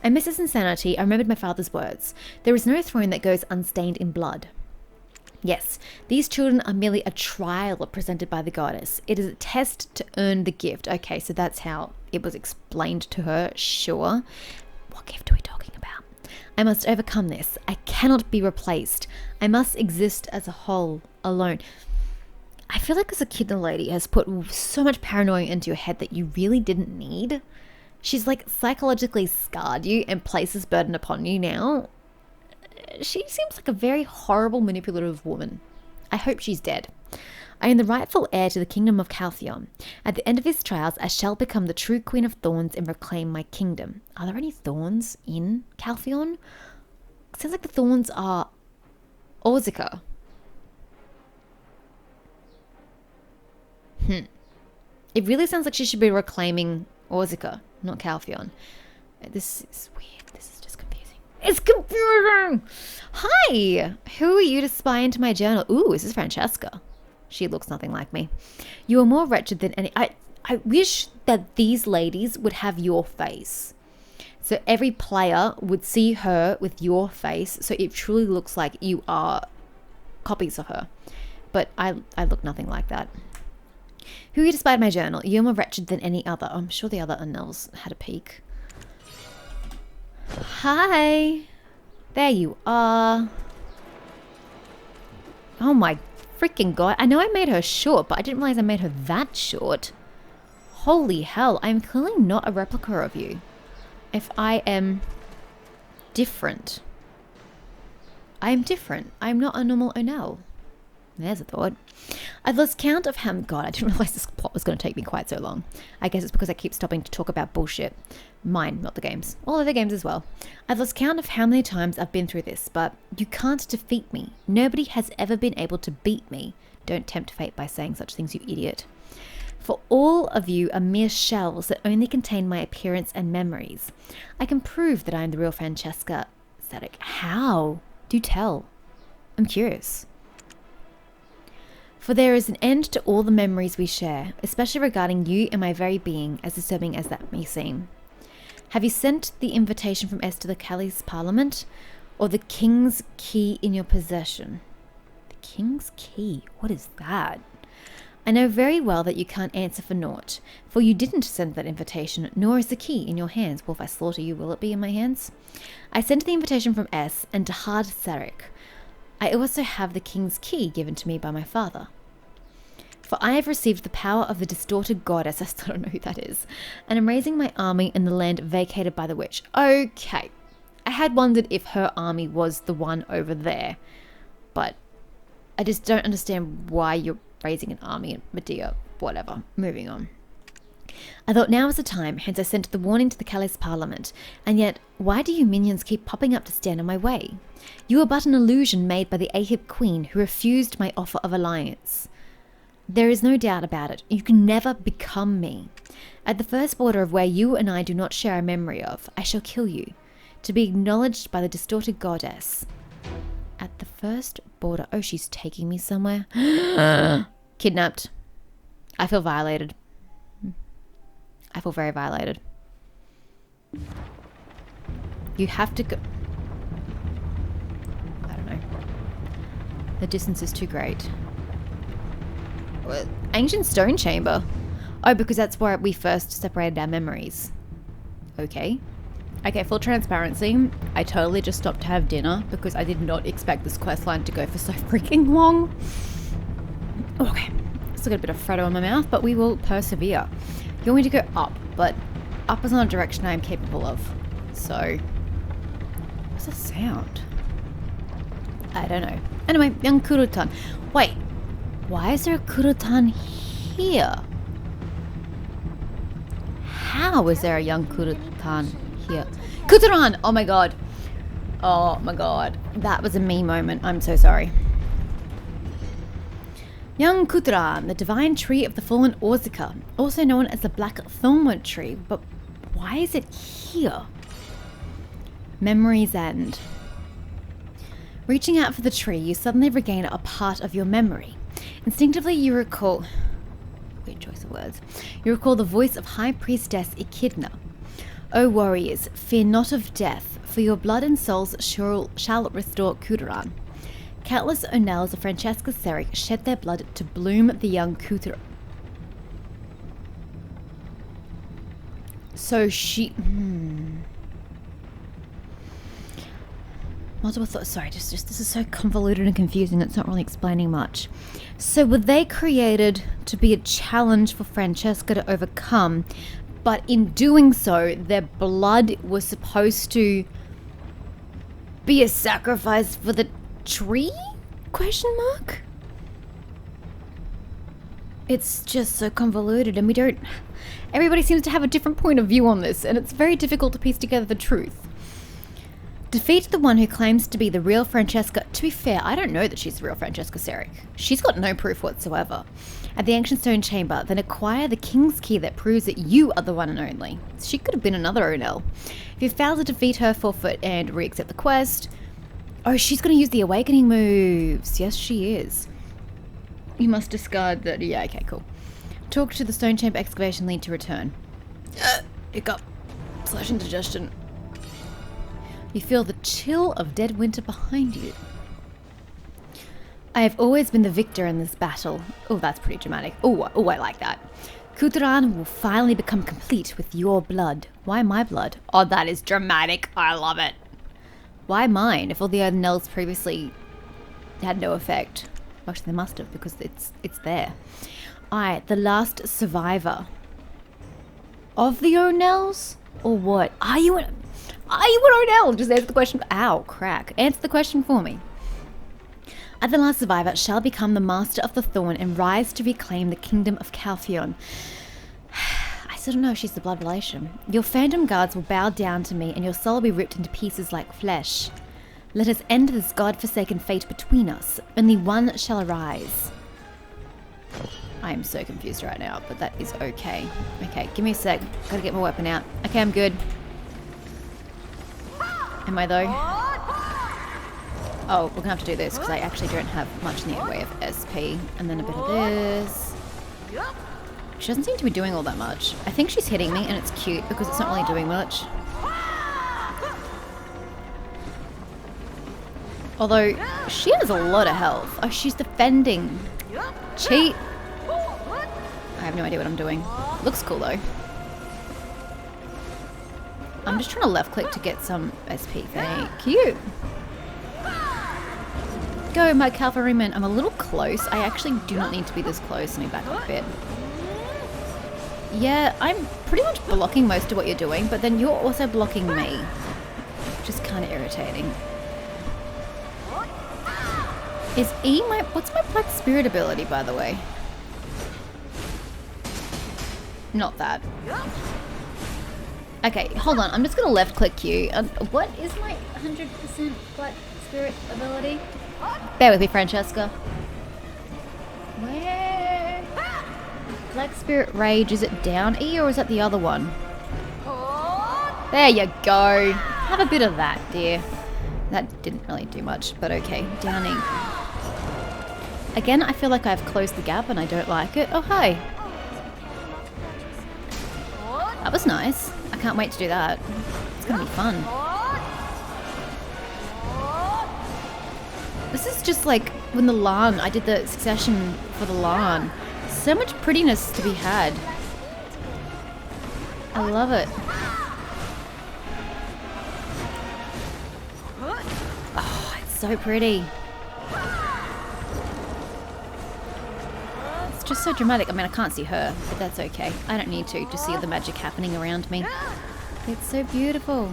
Amidst this insanity, I remembered my father's words. There is no throne that goes unstained in blood. Yes, these children are merely a trial presented by the goddess. It is a test to earn the gift. Okay, so that's how it was explained to her. Sure. What gift are we talking about? I must overcome this. I cannot be replaced. I must exist as a whole, alone. I feel like this Echidna lady has put so much paranoia into your head that you really didn't need. She's like psychologically scarred you and places burden upon you now. She seems like a very horrible, manipulative woman. I hope she's dead. I am the rightful heir to the kingdom of Calphion. At the end of his trials, I shall become the true queen of Thorns and reclaim my kingdom. Are there any Thorns in Calphion? It sounds like the Thorns are Orzica. It really sounds like she should be reclaiming Orzica, not Calphion. This is weird. This is just confusing. It's confusing! Hi! Who are you to spy into my journal? Ooh, is this Francesca? She looks nothing like me. You are more wretched than any... I wish that these ladies would have your face. So every player would see her with your face, so it truly looks like you are copies of her. But I look nothing like that. Who you spied my journal? You're more wretched than any other. I'm sure the other Anels had a peek. Hi. There you are. Oh my freaking god. I know I made her short, but I didn't realize I made her that short. Holy hell. I'm clearly not a replica of you. If I am different. I am different. I'm not a normal Onel. There's a thought. I've lost count of how... God, I didn't realize this plot was going to take me quite so long. I guess it's because I keep stopping to talk about bullshit. Mine, not the games. All other games as well. I've lost count of how many times I've been through this, but you can't defeat me. Nobody has ever been able to beat me. Don't tempt fate by saying such things, you idiot. For all of you are mere shells that only contain my appearance and memories. I can prove that I am the real Francesca. Static. How? Do tell. I'm curious. For there is an end to all the memories we share, especially regarding you and my very being, as disturbing as that may seem. Have you sent the invitation from S to the Callis Parliament, or the King's Key in your possession? The King's Key? What is that? I know very well that you can't answer for naught, for you didn't send that invitation, nor is the key in your hands. Well, if I slaughter you, will it be in my hands? I sent the invitation from S and to Hard Sarek. I also have the King's Key given to me by my father. For I have received the power of the distorted goddess, I still don't know who that is, and am raising my army in the land vacated by the witch. Okay, I had wondered if her army was the one over there, but I just don't understand why you're raising an army in Medea. Whatever, moving on. I thought now was the time, hence I sent the warning to the Callis Parliament. And yet, why do you minions keep popping up to stand in my way? You are but an illusion made by the Ahib Queen, who refused my offer of alliance. There is no doubt about it. You can never become me. At the first border of where you and I do not share a memory of, I shall kill you, to be acknowledged by the distorted goddess. At the first border... Oh, she's taking me somewhere. Kidnapped. I feel violated. I feel very violated. You have to go... I don't know. The distance is too great. Ancient stone chamber. Oh, because that's where we first separated our memories. Okay. Okay, full transparency, I totally just stopped to have dinner because I did not expect this quest line to go for so freaking long. Okay. Still got a bit of Freddo in my mouth, but we will persevere. You want me to go up, but up is not a direction I am capable of. So, what's the sound? I don't know. Anyway, young Kurutan. Wait, why is there a Kurutan here? How is there a young Kurutan here? Kurutan! Oh my god. Oh my god. That was a me moment. I'm so sorry. Young Kuturan, the divine tree of the fallen Orzika, also known as the black Thornwood tree, but why is it here? Memory's end. Reaching out for the tree, you suddenly regain a part of your memory. Instinctively, you recall... Weird choice of words. You recall the voice of High Priestess Echidna. O warriors, fear not of death, for your blood and souls shall restore Kuturan. Countless Onels of Francesca Seric shed their blood to bloom the young Kuturan. So she... Multiple thoughts. Sorry, just this is so convoluted and confusing. It's not really explaining much. So were they created to be a challenge for Francesca to overcome, but in doing so, their blood was supposed to be a sacrifice for the tree? Question mark? It's just so convoluted, and we don't... Everybody seems to have a different point of view on this, and it's very difficult to piece together the truth. Defeat the one who claims to be the real Francesca. To be fair, I don't know that she's the real Francesca Seric. She's got no proof whatsoever. At the Ancient Stone Chamber, then acquire the King's Key that proves that you are the one and only. She could have been another Onel. If you fail to defeat her, forfeit and re-accept the quest. Oh, she's going to use the Awakening moves. Yes, she is. You must discard that. Yeah, okay, cool. Talk to the Stone Chamber excavation lead to return. Hiccup. / indigestion. You feel the chill of dead winter behind you. I have always been the victor in this battle. Oh, that's pretty dramatic. Oh, I like that. Kuturan will finally become complete with your blood. Why my blood? Oh, that is dramatic. I love it. Why mine? If all the other Nels previously had no effect. Actually, they must have, because it's there. I, the last survivor of the Onels? Or what? Are you an Onel? Just answer the question. Ow, crack. Answer the question for me. I, the last survivor, shall become the master of the Thorn and rise to reclaim the kingdom of Calpheon. I still don't know if she's the blood relation. Your phantom guards will bow down to me and your soul will be ripped into pieces like flesh. Let us end this god-forsaken fate between us. Only one shall arise. I am so confused right now, but that is okay. Okay, give me a sec. Gotta get my weapon out. Okay, I'm good. Am I though? Oh, we're gonna have to do this because I actually don't have much in the way of SP. And then a bit of this. She doesn't seem to be doing all that much. I think she's hitting me and it's cute because it's not really doing much. Although, she has a lot of health. Oh, she's defending. Cheat. I have no idea what I'm doing. Looks cool though. I'm just trying to left click to get some SP. Thank you. Go, my cavalryman. I'm a little close. I actually do not need to be this close. Let me back up a bit. Yeah, I'm pretty much blocking most of what you're doing, but then you're also blocking me. Which is kind of irritating. Is E my... What's my Black Spirit ability, by the way? Not that. Okay, hold on. I'm just going to left click you. What is my 100% Black Spirit ability? Bear with me, Francesca. Where? Black Spirit Rage, is it down E or is that the other one? There you go. Have a bit of that, dear. That didn't really do much, but okay. Down E. Again, I feel like I've closed the gap and I don't like it. Oh, hi. That was nice. I can't wait to do that. It's going to be fun. This is just like when the LAN, I did the succession for the LAN. So much prettiness to be had. I love it. Oh, it's so pretty. It's just so dramatic. I mean, I can't see her, but that's okay. I don't need to see the magic happening around me. It's so beautiful.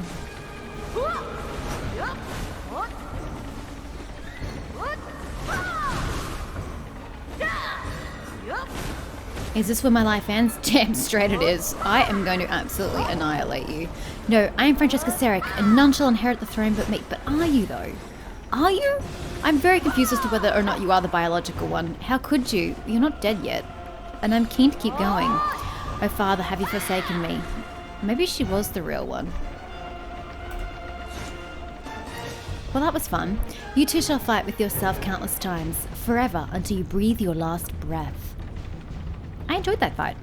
Is this where my life ends? Damn straight it is. I am going to absolutely annihilate you. No, I am Francesca Seric, and none shall inherit the throne but me. But are you, though? Are you? I'm very confused as to whether or not you are the biological one. How could you? You're not dead yet. And I'm keen to keep going. Oh, Father, have you forsaken me? Maybe she was the real one. Well, that was fun. You two shall fight with yourself countless times, forever, until you breathe your last breath. I enjoyed that fight.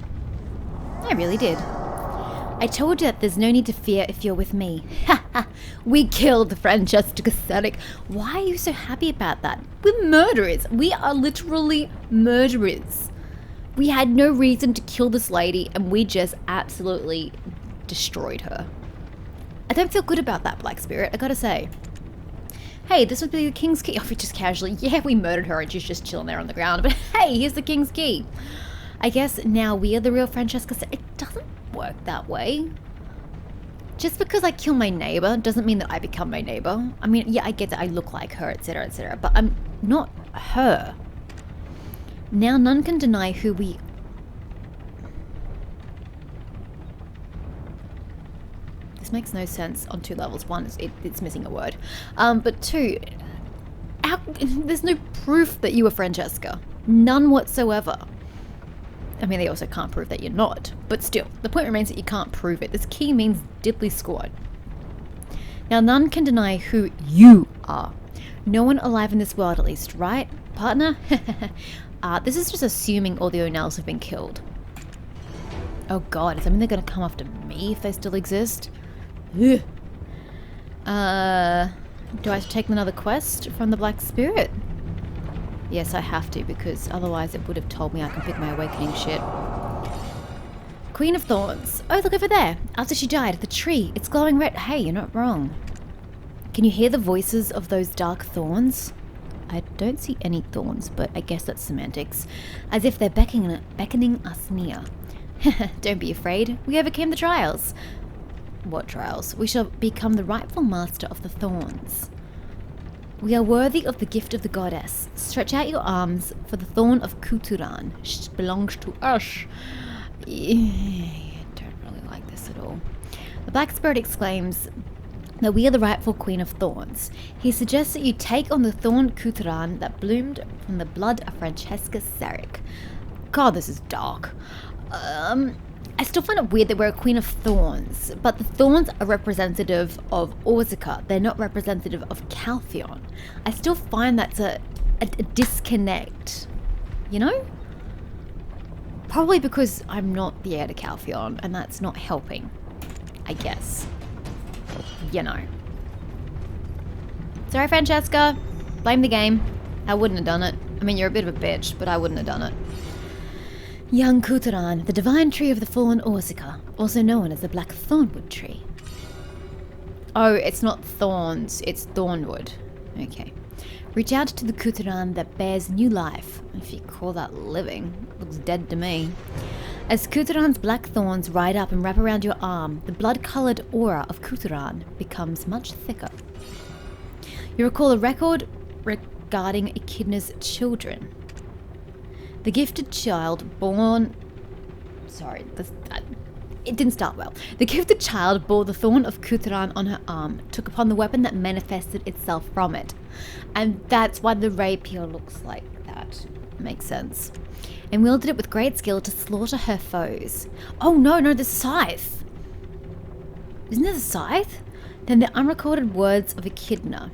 I really did. I told you that there's no need to fear if you're with me. Ha ha! We killed Francesca Ceric. Why are you so happy about that? We're murderers. We are literally murderers. We had no reason to kill this lady, and we just absolutely destroyed her. I don't feel good about that, Black Spirit, I gotta say. Hey, this would be the King's Key. Oh, we just casually, yeah, we murdered her and she's just chilling there on the ground. But hey, here's the King's Key. I guess now we are the real Francesca. It doesn't work that way. Just because I kill my neighbor doesn't mean that I become my neighbor. I mean, yeah, I get that I look like her, etc., but I'm not her. Now none can deny who we... This makes no sense on two levels. One, it's missing a word. But two, there's no proof that you were Francesca. None whatsoever. I mean, they also can't prove that you're not. But still, the point remains that you can't prove it. This key means diddly squat. Now, none can deny who you are. No one alive in this world, at least, right, partner? This is just assuming all the O'Neills have been killed. Oh god, does that mean they're going to come after me if they still exist? Ugh. Do I have to take another quest from the Black Spirit? Yes, I have to, because otherwise it would have told me I can pick my awakening shit. Queen of Thorns. Oh, look over there. After she died, the tree. It's glowing red. Hey, you're not wrong. Can you hear the voices of those dark thorns? I don't see any thorns, but I guess that's semantics. As if they're beckoning us near. Don't be afraid. We overcame the trials. What trials? We shall become the rightful master of the thorns. We are worthy of the gift of the goddess. Stretch out your arms for the thorn of Kuturan. It belongs to us. I don't really like this at all. The Black Spirit exclaims that we are the rightful Queen of Thorns. He suggests that you take on the thorn Kuturan that bloomed from the blood of Francesca Ceric. God, this is dark. I still find it weird that we're a Queen of Thorns, but the Thorns are representative of Orzica. They're not representative of Calpheon. I still find that's a disconnect, you know? Probably because I'm not the heir to Calpheon, and that's not helping, I guess. You know. Sorry, Francesca. Blame the game. I wouldn't have done it. I mean, you're a bit of a bitch, but I wouldn't have done it. Young Kuturan, the divine tree of the fallen Orzica, also known as the Black Thornwood tree. Oh, it's not thorns, it's Thornwood. Okay. Reach out to the Kuturan that bears new life. If you call that living, looks dead to me. As Kuturan's black thorns ride up and wrap around your arm, the blood-coloured aura of Kuturan becomes much thicker. You recall a record regarding Echidna's children. The gifted child born... Sorry, it didn't start well. The gifted child bore the thorn of Kuturan on her arm, took upon the weapon that manifested itself from it. And that's why the rapier looks like that. Makes sense. And wielded it with great skill to slaughter her foes. Oh no, the scythe! Isn't there the scythe? Then the unrecorded words of Echidna.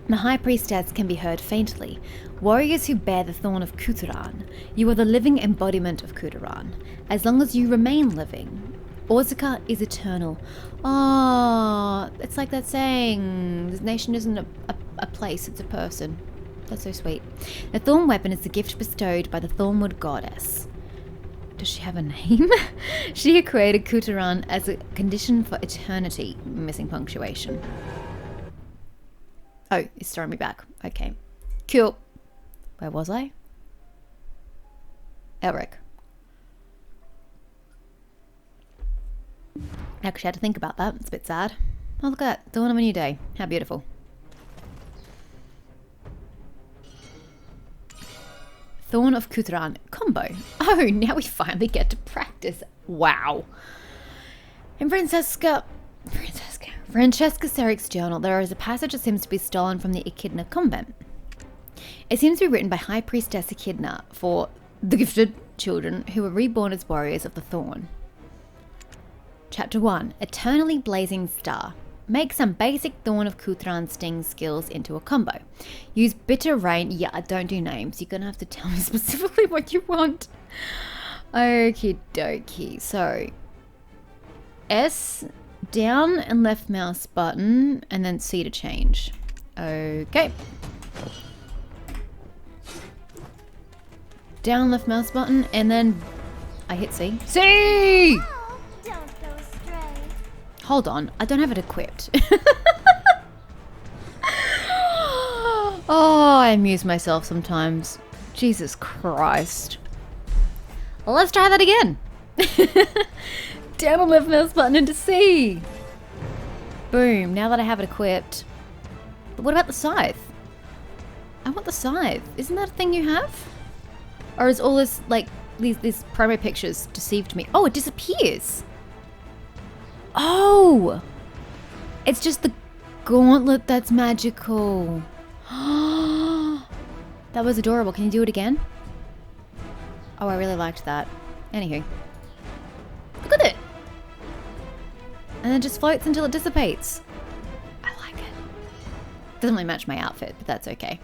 The High Priestess can be heard faintly. Warriors who bear the thorn of Kuturan. You are the living embodiment of Kuturan. As long as you remain living, Orzica is eternal. Oh, it's like that saying, this nation isn't a place, it's a person. That's so sweet. The thorn weapon is the gift bestowed by the Thornwood goddess. Does she have a name? She had created Kuturan as a condition for eternity. Missing punctuation. Oh, it's throwing me back. Okay. Cool. Where was I? Elric. Actually, I had to think about that. It's a bit sad. Oh, look at that. Dawn of a new day. How beautiful. Thorn of Kuturan combo. Oh, now we finally get to practice. Wow. In Francesca Ceric's journal, there is a passage that seems to be stolen from the Echidna convent. It seems to be written by High Priestess Echidna for the gifted children who were reborn as warriors of the Thorn. Chapter 1. Eternally Blazing Star. Make some basic Thorn of Kutran Sting skills into a combo. Use Bitter Rain. Yeah, I don't do names. You're going to have to tell me specifically what you want. Okie dokie. So, S, down and left mouse button, and then C to change. Okay. Down left mouse button, and then I hit C. C! Oh, don't go astray. Hold on, I don't have it equipped. Oh, I amuse myself sometimes. Jesus Christ. Well, let's try that again. Down on left mouse button into C. Boom, now that I have it equipped. But what about the scythe? I want the scythe. Isn't that a thing you have? Or is all this, like, these promo pictures deceived me? Oh, it disappears. Oh! It's just the gauntlet that's magical. That was adorable. Can you do it again? Oh, I really liked that. Anywho. Look at it! And it just floats until it dissipates. I like it. Doesn't really match my outfit, but that's okay.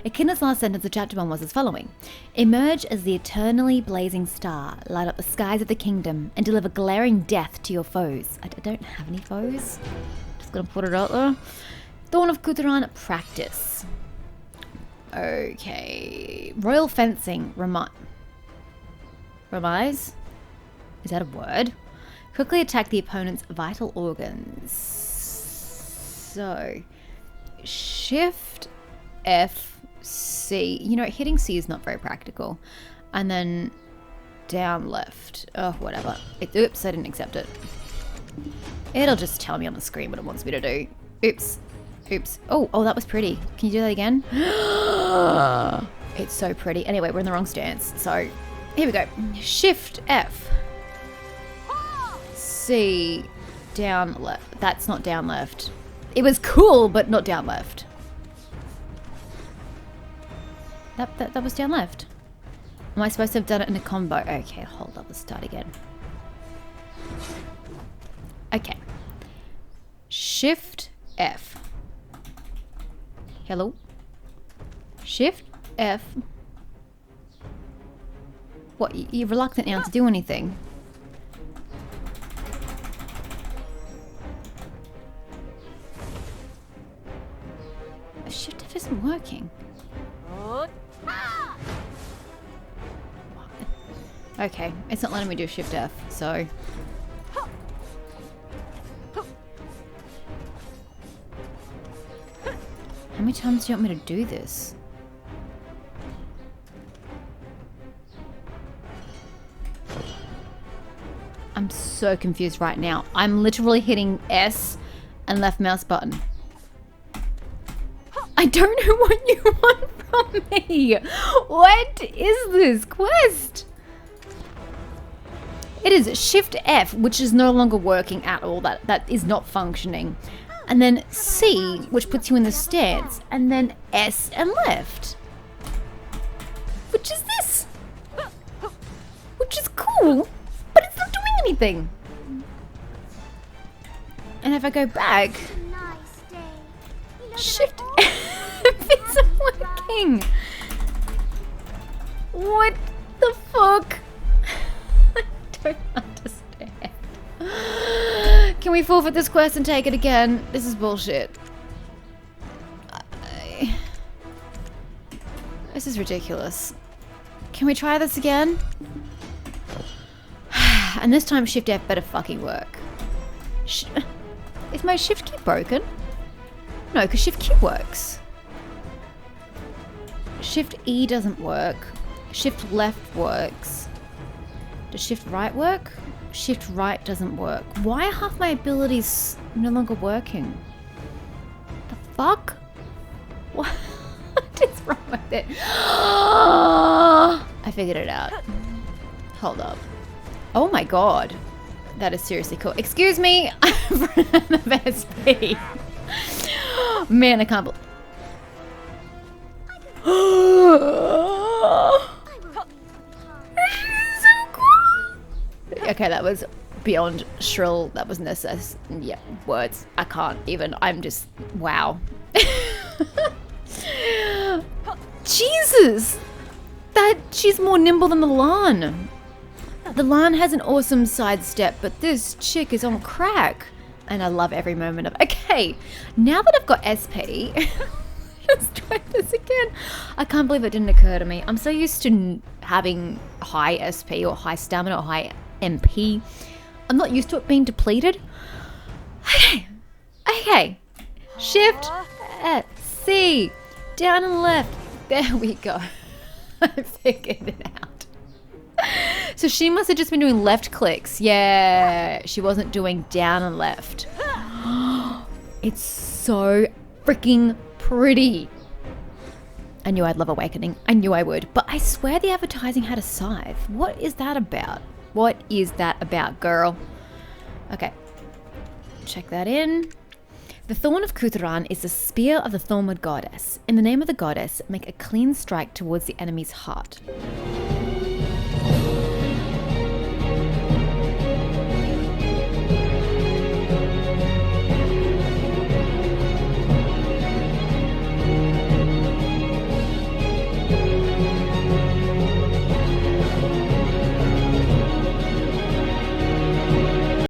Echidna's last sentence of chapter 1 was as following. Emerge as the eternally blazing star, light up the skies of the kingdom, and deliver glaring death to your foes. I don't have any foes. Just gonna put it out there. Thorn of Kutran practice. Okay. Royal fencing. Remise? Is that a word? Quickly attack the opponent's vital organs. So, Shift F C. You know, hitting C is not very practical. And then down left. Oh, whatever. Oops, I didn't accept it. It'll just tell me on the screen what it wants me to do. Oops. Oops. Oh, that was pretty. Can you do that again? It's so pretty. Anyway, we're in the wrong stance. So, here we go. Shift F. C. Down left. That's not down left. It was cool, but not down left. That was down left. Am I supposed to have done it in a combo? Okay, hold up. Let's start again. Okay. Shift F. Hello? Shift F. What? You're reluctant now to do anything. Shift F isn't working. Okay, it's not letting me do Shift F, so... How many times do you want me to do this? I'm so confused right now. I'm literally hitting S and left mouse button. I don't know what you want from me. What is this quest? It is Shift F, which is no longer working at all. That is not functioning. And then C, which puts you in the stance. And then S and left. Which is this? Which is cool, but it's not doing anything. And if I go back, Shift F isn't working. What the fuck? I don't understand. Can we forfeit this quest and take it again? This is bullshit. This is ridiculous. Can we try this again? And this time Shift F better fucking work. Is my Shift key broken? No, because Shift Q works. Shift E doesn't work. Shift left works. Does Shift right work? Shift right doesn't work. Why are half my abilities no longer working? The fuck? What is wrong with it? I figured it out. Hold up. Oh my god. That is seriously cool. Excuse me. I'm the best speed. Man, I can't believe... Okay, that was beyond shrill. That was necessary. Yeah, words. I can't even. I'm just, wow. Jesus! She's more nimble than the Lan. The Lan has an awesome sidestep, but this chick is on crack. And I love every moment of. Okay, now that I've got SP, let's try this again. I can't believe it didn't occur to me. I'm so used to having high SP or high stamina or high MP. I'm not used to it being depleted. Okay. Shift, C, down and left. There we go. I figured it out. So she must have just been doing left clicks. Yeah, she wasn't doing down and left. It's so freaking pretty. I knew I'd love Awakening. I knew I would. But I swear the advertising had a scythe. What is that about? What is that about, girl? Okay. Check that in. The Thorn of Kutheran is the spear of the Thornwood goddess. In the name of the goddess, make a clean strike towards the enemy's heart.